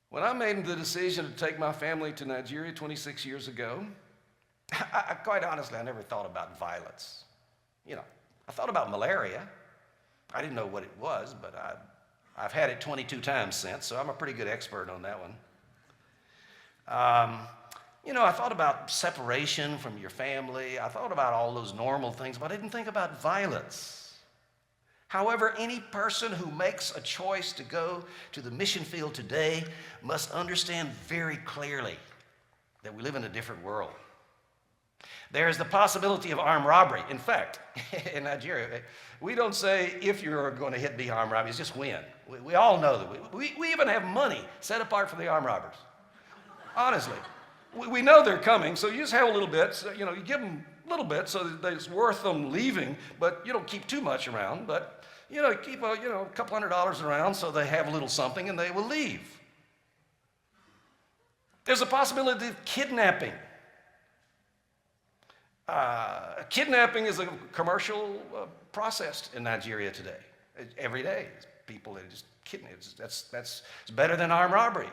When I made the decision to take my family to Nigeria 26 years ago, quite honestly, I never thought about violence. I thought about malaria. I didn't know what it was, but I've had it 22 times since, so I'm a pretty good expert on that one. I thought about separation from your family. I thought about all those normal things, but I didn't think about violence. However, any person who makes a choice to go to the mission field today must understand very clearly that we live in a different world. There is the possibility of armed robbery. In fact, in Nigeria, we don't say if you're going to be armed robbery, it's just when. We all know that. We even have money set apart for the armed robbers. Honestly. We know they're coming, so you just have a little bit. So, you give them a little bit so that it's worth them leaving, but you don't keep too much around. But, keep a couple $100 around so they have a little something and they will leave. There's a possibility of kidnapping. Kidnapping is a commercial process in Nigeria today. Every day, people are just kidnapping. That's better than armed robbery.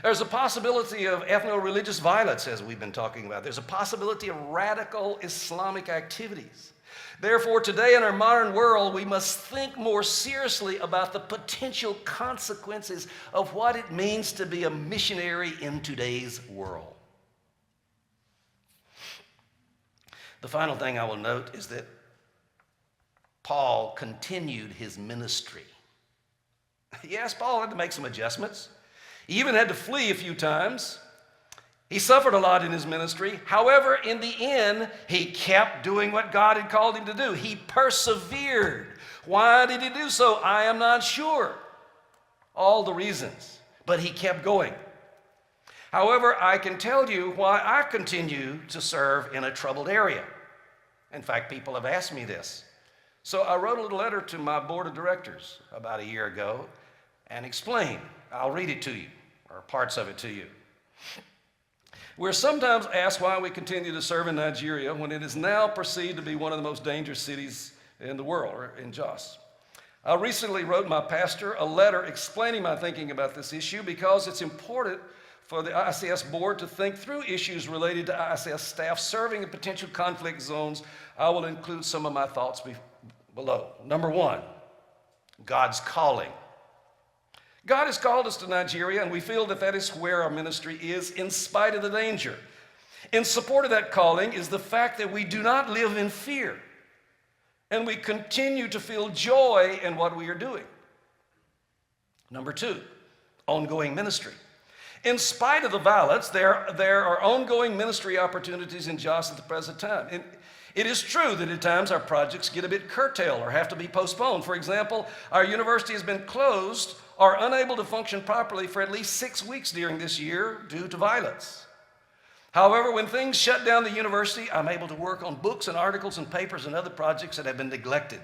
There's a possibility of ethno-religious violence, as we've been talking about. There's a possibility of radical Islamic activities. Therefore, today in our modern world, we must think more seriously about the potential consequences of what it means to be a missionary in today's world. The final thing I will note is that Paul continued his ministry. Yes, Paul had to make some adjustments. He even had to flee a few times. He suffered a lot in his ministry. However, in the end, he kept doing what God had called him to do. He persevered. Why did he do so? I am not sure. All the reasons. But he kept going. However, I can tell you why I continue to serve in a troubled area. In fact, people have asked me this. So I wrote a little letter to my board of directors about a year ago and explained. I'll read it to you, or parts of it to you. We're sometimes asked why we continue to serve in Nigeria when it is now perceived to be one of the most dangerous cities in the world, or in Jos. I recently wrote my pastor a letter explaining my thinking about this issue because it's important for the ICS board to think through issues related to ICS staff serving in potential conflict zones. I will include some of my thoughts below. Number 1, God's calling. God has called us to Nigeria, and we feel that is where our ministry is, in spite of the danger. In support of that calling is the fact that we do not live in fear. and we continue to feel joy in what we are doing. Number 2, ongoing ministry. In spite of the violence, there are ongoing ministry opportunities in Jos at the present time. And it is true that at times our projects get a bit curtailed or have to be postponed. For example, our university has been closed or unable to function properly for at least 6 weeks during this year due to violence. However, when things shut down the university, I'm able to work on books and articles and papers and other projects that have been neglected.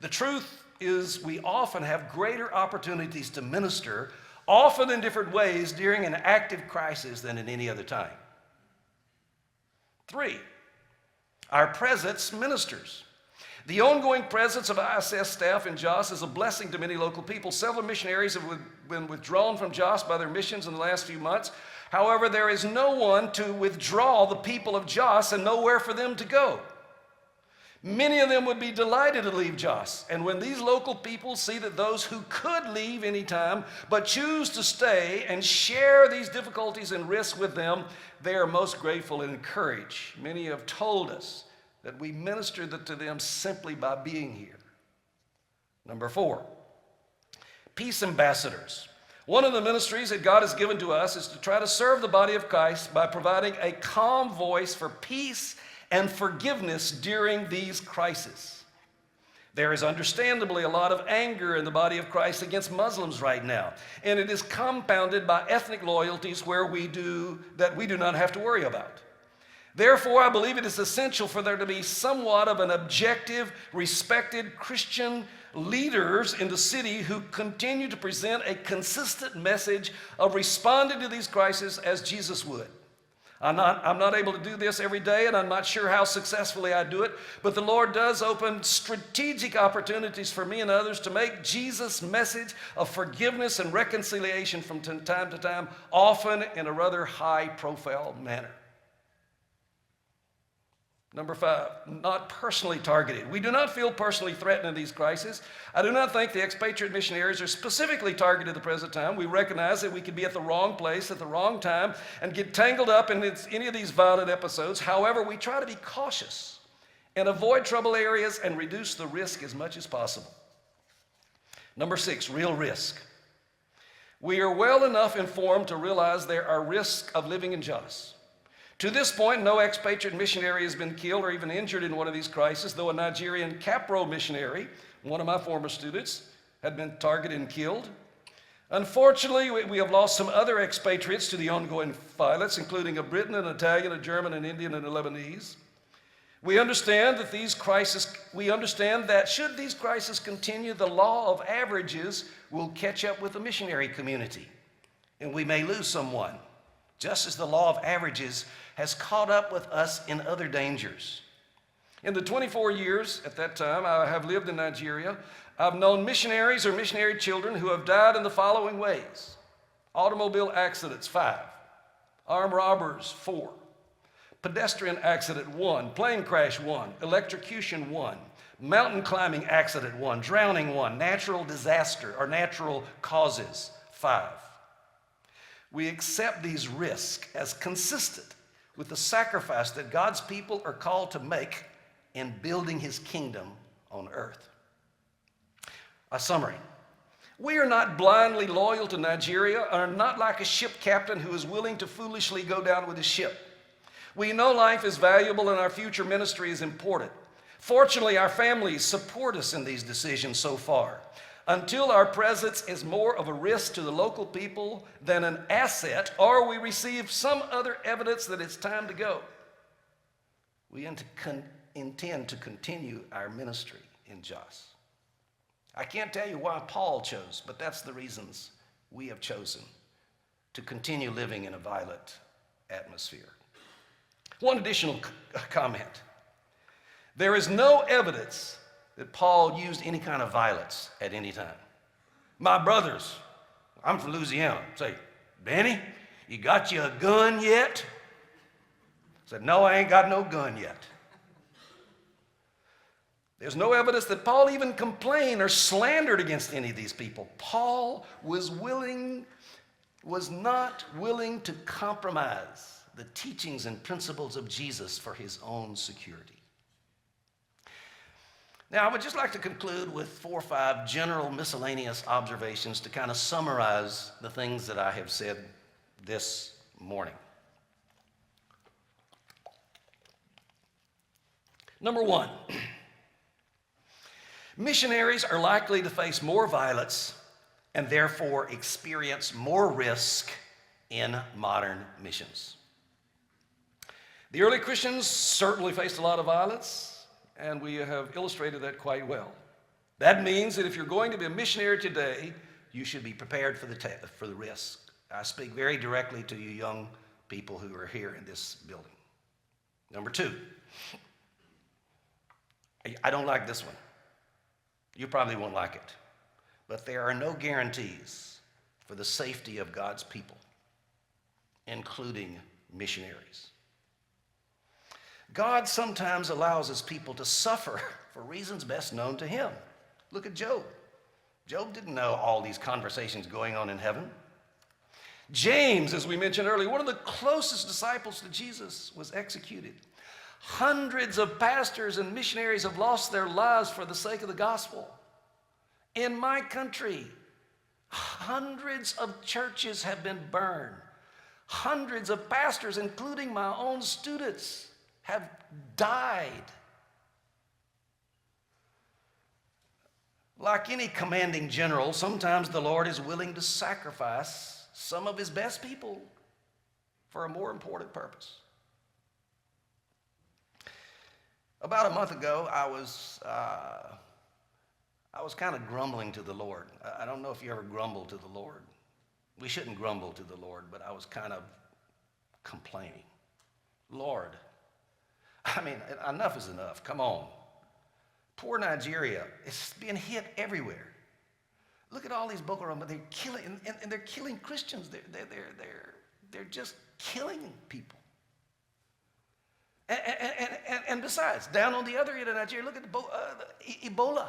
The truth is we often have greater opportunities to minister, often in different ways during an active crisis than at any other time. 3, our presence ministers. The ongoing presence of ISS staff in Jos is a blessing to many local people. Several missionaries have been withdrawn from Jos by their missions in the last few months. However, there is no one to withdraw the people of Jos and nowhere for them to go. Many of them would be delighted to leave Jos. And when these local people see that those who could leave anytime but choose to stay and share these difficulties and risks with them, they are most grateful and encouraged. Many have told us that we minister to them simply by being here. Number 4, peace ambassadors. One of the ministries that God has given to us is to try to serve the body of Christ by providing a calm voice for peace and forgiveness during these crises. There is understandably a lot of anger in the body of Christ against Muslims right now, and it is compounded by ethnic loyalties that we do not have to worry about. Therefore, I believe it is essential for there to be somewhat of an objective, respected Christian leaders in the city who continue to present a consistent message of responding to these crises as Jesus would. I'm not able to do this every day, and I'm not sure how successfully I do it, but the Lord does open strategic opportunities for me and others to make Jesus' message of forgiveness and reconciliation from time to time, often in a rather high-profile manner. Number 5, not personally targeted. We do not feel personally threatened in these crises. I do not think the expatriate missionaries are specifically targeted at the present time. We recognize that we could be at the wrong place at the wrong time and get tangled up in any of these violent episodes. However, we try to be cautious and avoid trouble areas and reduce the risk as much as possible. Number 6, real risk. We are well enough informed to realize there are risks of living in Jos. To this point, no expatriate missionary has been killed or even injured in one of these crises, though a Nigerian Capro missionary, one of my former students, had been targeted and killed. Unfortunately, we have lost some other expatriates to the ongoing violence, including a Briton, an Italian, a German, an Indian, and a Lebanese. We understand that should these crises continue, the law of averages will catch up with the missionary community, and we may lose someone, just as the law of averages has caught up with us in other dangers. In the 24 years at that time I have lived in Nigeria, I've known missionaries or missionary children who have died in the following ways: automobile accidents, 5, armed robbers, 4, pedestrian accident, 1, plane crash, 1, electrocution, 1, mountain climbing accident, 1, drowning, 1, natural disaster or natural causes, 5. We accept these risks as consistent with the sacrifice that God's people are called to make in building his kingdom on earth. A summary. We are not blindly loyal to Nigeria, and are not like a ship captain who is willing to foolishly go down with his ship. We know life is valuable and our future ministry is important. Fortunately, our families support us in these decisions so far. Until our presence is more of a risk to the local people than an asset, or we receive some other evidence that it's time to go, we intend to continue our ministry in Jos. I can't tell you why Paul chose, but that's the reasons we have chosen to continue living in a violent atmosphere. One additional comment. There is no evidence that Paul used any kind of violence at any time. My brothers, I'm from Louisiana, say, Benny, you got you a gun yet? I said, no, I ain't got no gun yet. There's no evidence that Paul even complained or slandered against any of these people. Paul was not willing to compromise the teachings and principles of Jesus for his own security. Now, I would just like to conclude with 4 or 5 general miscellaneous observations to kind of summarize the things that I have said this morning. Number 1, missionaries are likely to face more violence and therefore experience more risk in modern missions. The early Christians certainly faced a lot of violence, and we have illustrated that quite well. That means that if you're going to be a missionary today, you should be prepared for the risk. I speak very directly to you young people who are here in this building. Number 2, I don't like this one. You probably won't like it. But there are no guarantees for the safety of God's people, including missionaries. God sometimes allows his people to suffer for reasons best known to him. Look at Job. Job didn't know all these conversations going on in heaven. James, as we mentioned earlier, one of the closest disciples to Jesus, was executed. Hundreds of pastors and missionaries have lost their lives for the sake of the gospel. In my country, hundreds of churches have been burned. Hundreds of pastors, including my own students, have died. Like any commanding general, sometimes the Lord is willing to sacrifice some of his best people for a more important purpose. About a month ago, I was kind of grumbling to the Lord. I don't know if you ever grumble to the Lord. We shouldn't grumble to the Lord, but I was kind of complaining. Lord, I mean, enough is enough. Come on. Poor Nigeria is being hit everywhere. Look at all these Boko Haram, but they're killing, and they're killing Christians. They're just killing people. And besides, down on the other end of Nigeria, look at Ebola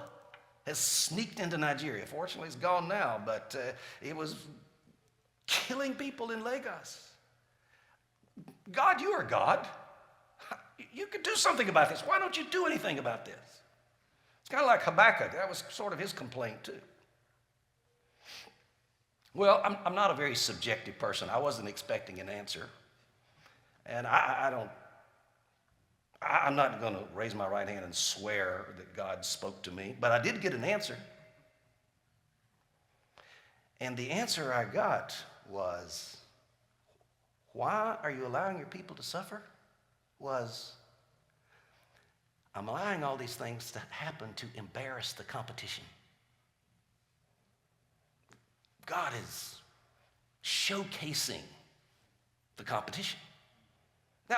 has sneaked into Nigeria. Fortunately, it's gone now, but it was killing people in Lagos. God, you are God. You could do something about this. Why don't you do anything about this? It's kind of like Habakkuk. That was sort of his complaint too. Well, I'm not a very subjective person. I wasn't expecting an answer. And I'm not going to raise my right hand and swear that God spoke to me, but I did get an answer. And the answer I got was, why are you allowing your people to suffer? I'm allowing all these things to happen to embarrass the competition. God is showcasing the competition. Now,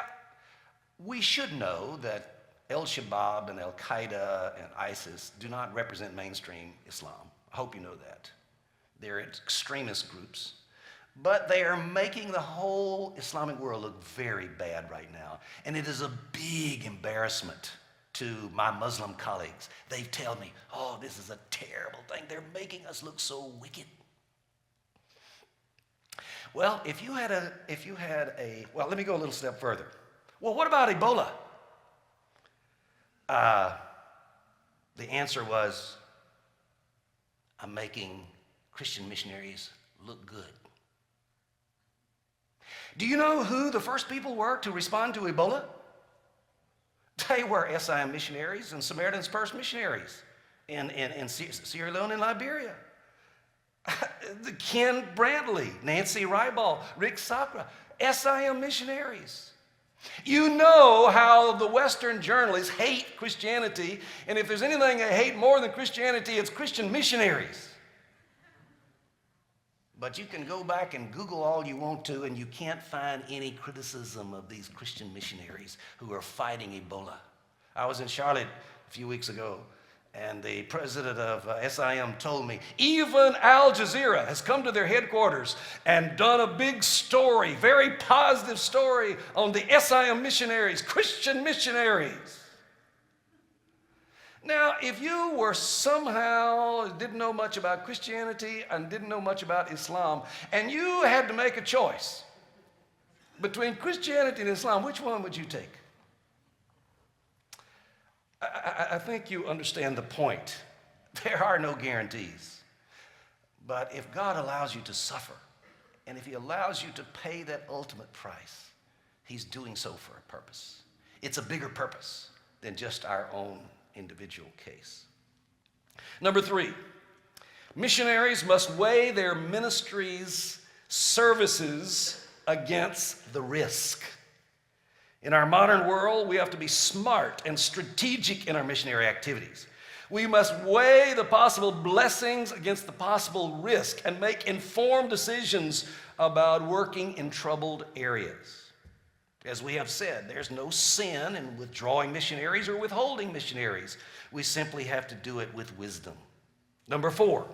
we should know that Al-Shabaab and Al-Qaeda and ISIS do not represent mainstream Islam. I hope you know that. They're extremist groups. But they are making the whole Islamic world look very bad right now. And it is a big embarrassment to my Muslim colleagues. They tell me, oh, this is a terrible thing. They're making us look so wicked. Well, let me go a little step further. Well, what about Ebola? The answer was, I'm making Christian missionaries look good. Do you know who the first people were to respond to Ebola? They were SIM missionaries and Samaritan's Purse missionaries in Sierra Leone and Liberia. Ken Brantley, Nancy Ryball, Rick Sacra, SIM missionaries. You know how the Western journalists hate Christianity, and if there's anything they hate more than Christianity, it's Christian missionaries. But you can go back and Google all you want to, and you can't find any criticism of these Christian missionaries who are fighting Ebola. I was in Charlotte a few weeks ago, and the president of SIM told me, even Al Jazeera has come to their headquarters and done a big story, very positive story on the SIM missionaries, Christian missionaries. Now, if you were somehow didn't know much about Christianity and didn't know much about Islam, and you had to make a choice between Christianity and Islam, which one would you take? I think you understand the point. There are no guarantees. But if God allows you to suffer, and if he allows you to pay that ultimate price, he's doing so for a purpose. It's a bigger purpose than just our own individual case. Number 3, missionaries must weigh their ministry's services against the risk. In our modern world, we have to be smart and strategic in our missionary activities. We must weigh the possible blessings against the possible risk and make informed decisions about working in troubled areas. As we have said, there's no sin in withdrawing missionaries or withholding missionaries. We simply have to do it with wisdom. Number 4,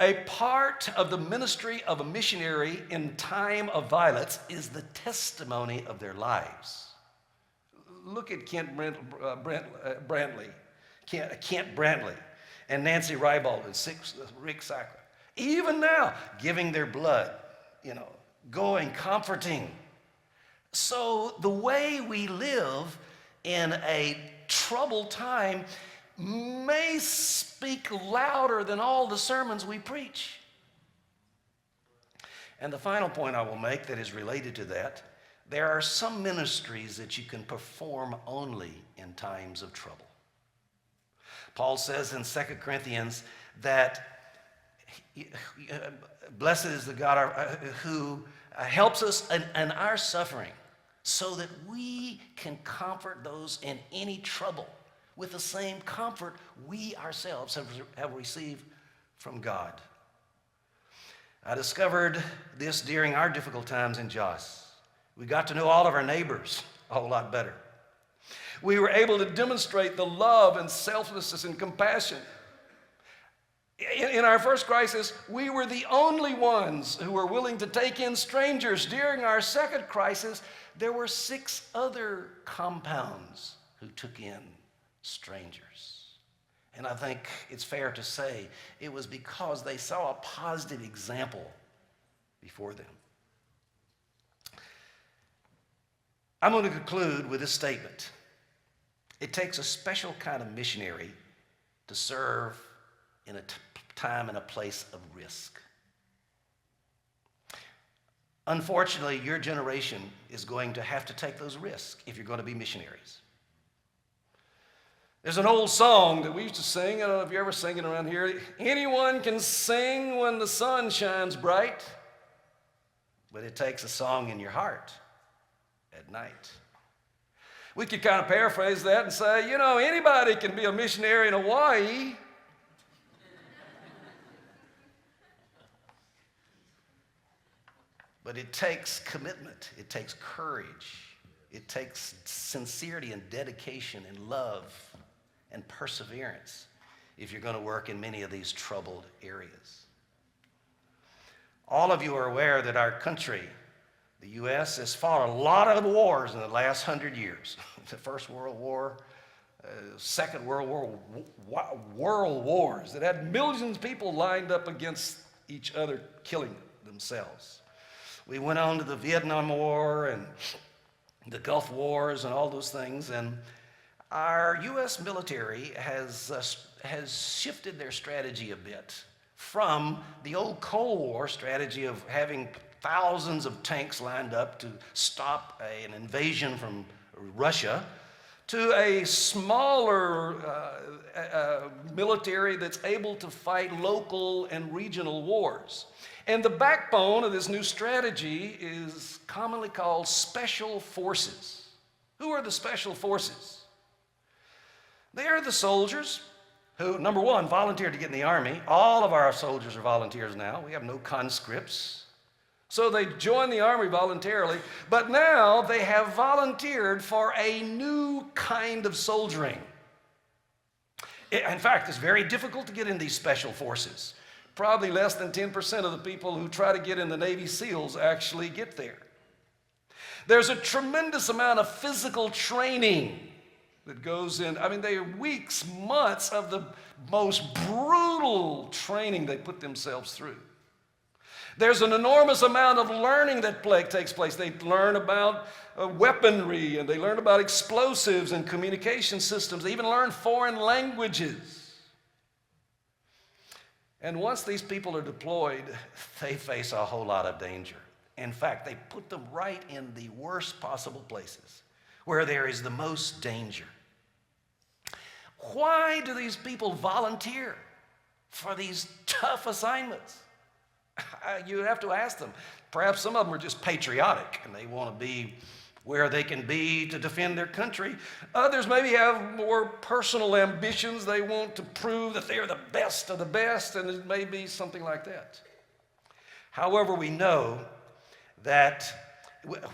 a part of the ministry of a missionary in time of violence is the testimony of their lives. Look at Kent Brantley and Nancy Rybold and Rick Sacra. Even now, giving their blood, going, comforting. So the way we live in a troubled time may speak louder than all the sermons we preach. And the final point I will make that is related to that, there are some ministries that you can perform only in times of trouble. Paul says in 2 Corinthians that blessed is the God who helps us in our suffering so that we can comfort those in any trouble with the same comfort we ourselves have received from God. I discovered this during our difficult times in Jos. We got to know all of our neighbors a whole lot better. We were able to demonstrate the love and selflessness and compassion. In our first crisis, we were the only ones who were willing to take in strangers. During our second crisis, there were 6 other compounds who took in strangers. And I think it's fair to say it was because they saw a positive example before them. I'm going to conclude with this statement. It takes a special kind of missionary to serve in a time and a place of risk. Unfortunately, your generation is going to have to take those risks if you're going to be missionaries. There's an old song that we used to sing. I don't know if you ever sing it around here. Anyone can sing when the sun shines bright, but it takes a song in your heart at night. We could kind of paraphrase that and say, anybody can be a missionary in Hawaii. But it takes commitment. It takes courage. It takes sincerity and dedication and love and perseverance if you're going to work in many of these troubled areas. All of you are aware that our country, the U.S., has fought a lot of wars in the last 100 years. The First World War, Second World War, world wars that had millions of people lined up against each other, killing themselves. We went on to the Vietnam War and the Gulf Wars and all those things, and our U.S. military has shifted their strategy a bit from the old Cold War strategy of having thousands of tanks lined up to stop an invasion from Russia to a smaller military that's able to fight local and regional wars. And the backbone of this new strategy is commonly called special forces. Who are the special forces? They are the soldiers who, number one, volunteered to get in the army. All of our soldiers are volunteers now. We have no conscripts. So they join the army voluntarily, but now they have volunteered for a new kind of soldiering. In fact, it's very difficult to get in these special forces. Probably less than 10% of the people who try to get in the Navy SEALs actually get there. There's a tremendous amount of physical training that goes in. They are weeks, months of the most brutal training they put themselves through. There's an enormous amount of learning that takes place. They learn about weaponry, and they learn about explosives and communication systems. They even learn foreign languages. And once these people are deployed, they face a whole lot of danger. In fact, they put them right in the worst possible places, where there is the most danger. Why do these people volunteer for these tough assignments? You have to ask them. Perhaps some of them are just patriotic and they want to be where they can be to defend their country. Others maybe have more personal ambitions. They want to prove that they are the best of the best, and it may be something like that. However, we know that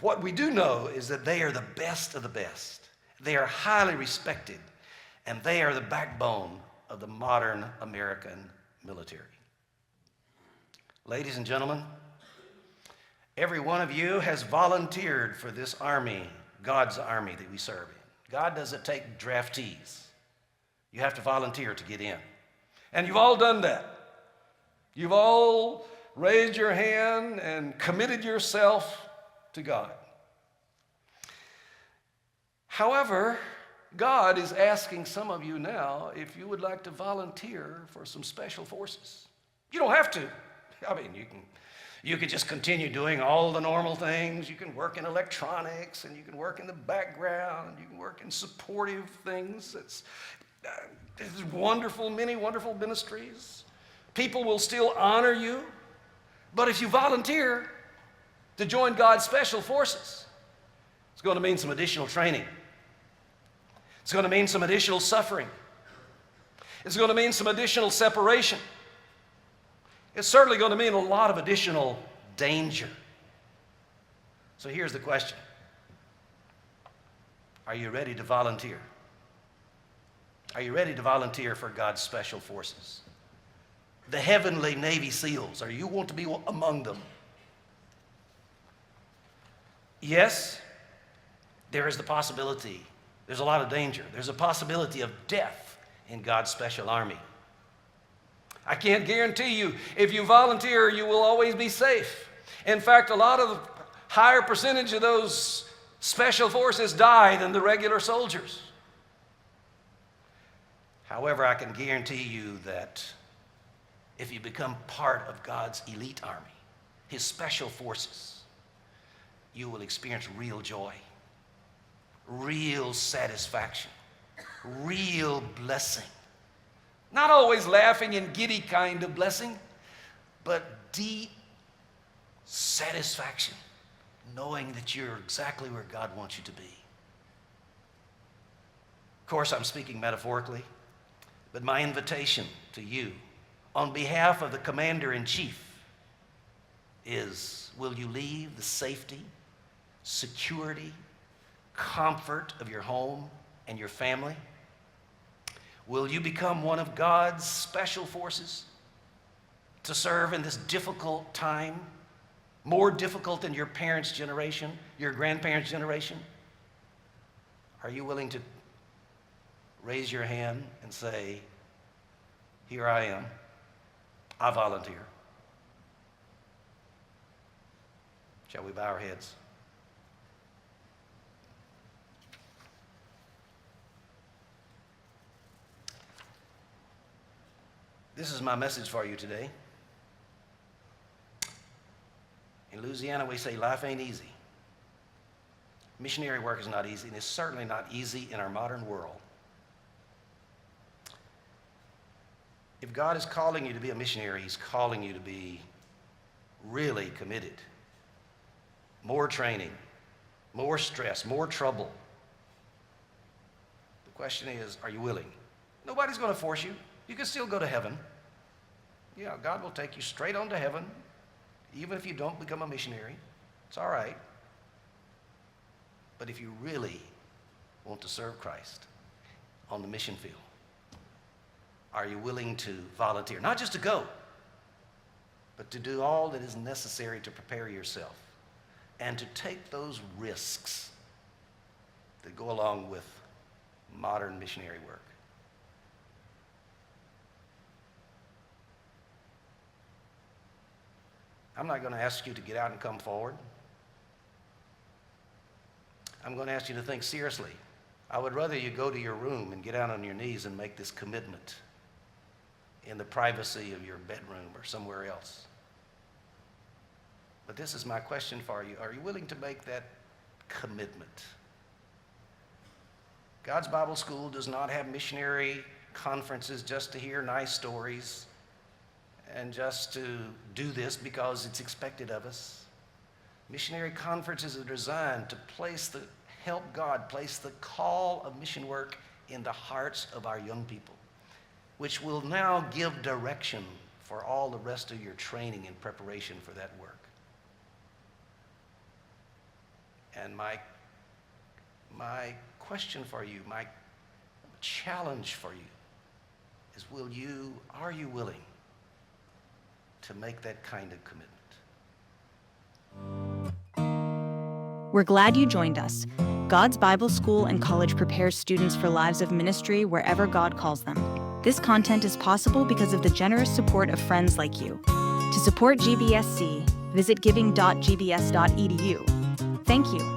what we do know is that they are the best of the best. They are highly respected, and they are the backbone of the modern American military. Ladies and gentlemen, every one of you has volunteered for this army, God's army that we serve in. God doesn't take draftees. You have to volunteer to get in. And you've all done that. You've all raised your hand and committed yourself to God. However, God is asking some of you now if you would like to volunteer for some special forces. You don't have to. I mean, you can just continue doing all the normal things. You can work in electronics, and you can work in the background, and you can work in supportive things. It's wonderful, many wonderful ministries. People will still honor you. But if you volunteer to join God's special forces, it's going to mean some additional training. It's going to mean some additional suffering. It's going to mean some additional separation. It's certainly going to mean a lot of additional danger. So here's the question. Are you ready to volunteer? Are you ready to volunteer for God's special forces? The heavenly Navy SEALs, or you want to be among them? Yes, there is the possibility. There's a lot of danger. There's a possibility of death in God's special army. I can't guarantee you, if you volunteer, you will always be safe. In fact, a lot of the higher percentage of those special forces die than the regular soldiers. However, I can guarantee you that if you become part of God's elite army, His special forces, you will experience real joy, real satisfaction, real blessing. Not always laughing and giddy kind of blessing, but deep satisfaction, knowing that you're exactly where God wants you to be. Of course, I'm speaking metaphorically, but my invitation to you on behalf of the Commander-in-Chief is, will you leave the safety, security, comfort of your home and your family? Will you become one of God's special forces to serve in this difficult time, more difficult than your parents' generation, your grandparents' generation? Are you willing to raise your hand and say, here I am, I volunteer? Shall we bow our heads? This is my message for you today. In Louisiana, we say life ain't easy. Missionary work is not easy, and it's certainly not easy in our modern world. If God is calling you to be a missionary, He's calling you to be really committed. More training, more stress, more trouble. The question is, are you willing? Nobody's going to force you. You can still go to heaven. Yeah, God will take you straight on to heaven, even if you don't become a missionary. It's all right. But if you really want to serve Christ on the mission field, are you willing to volunteer? Not just to go, but to do all that is necessary to prepare yourself and to take those risks that go along with modern missionary work. I'm not going to ask you to get out and come forward. I'm going to ask you to think seriously. I would rather you go to your room and get down on your knees and make this commitment in the privacy of your bedroom or somewhere else. But this is my question for you. Are you willing to make that commitment? God's Bible School does not have missionary conferences just to hear nice stories and just to do this because it's expected of us. Missionary conferences are designed to help God place the call of mission work in the hearts of our young people, which will now give direction for all the rest of your training and preparation for that work. And my question for you, my challenge for you is are you willing to make that kind of commitment? We're glad you joined us. God's Bible School and College prepares students for lives of ministry wherever God calls them. This content is possible because of the generous support of friends like you. To support GBSC, visit giving.gbs.edu. Thank you.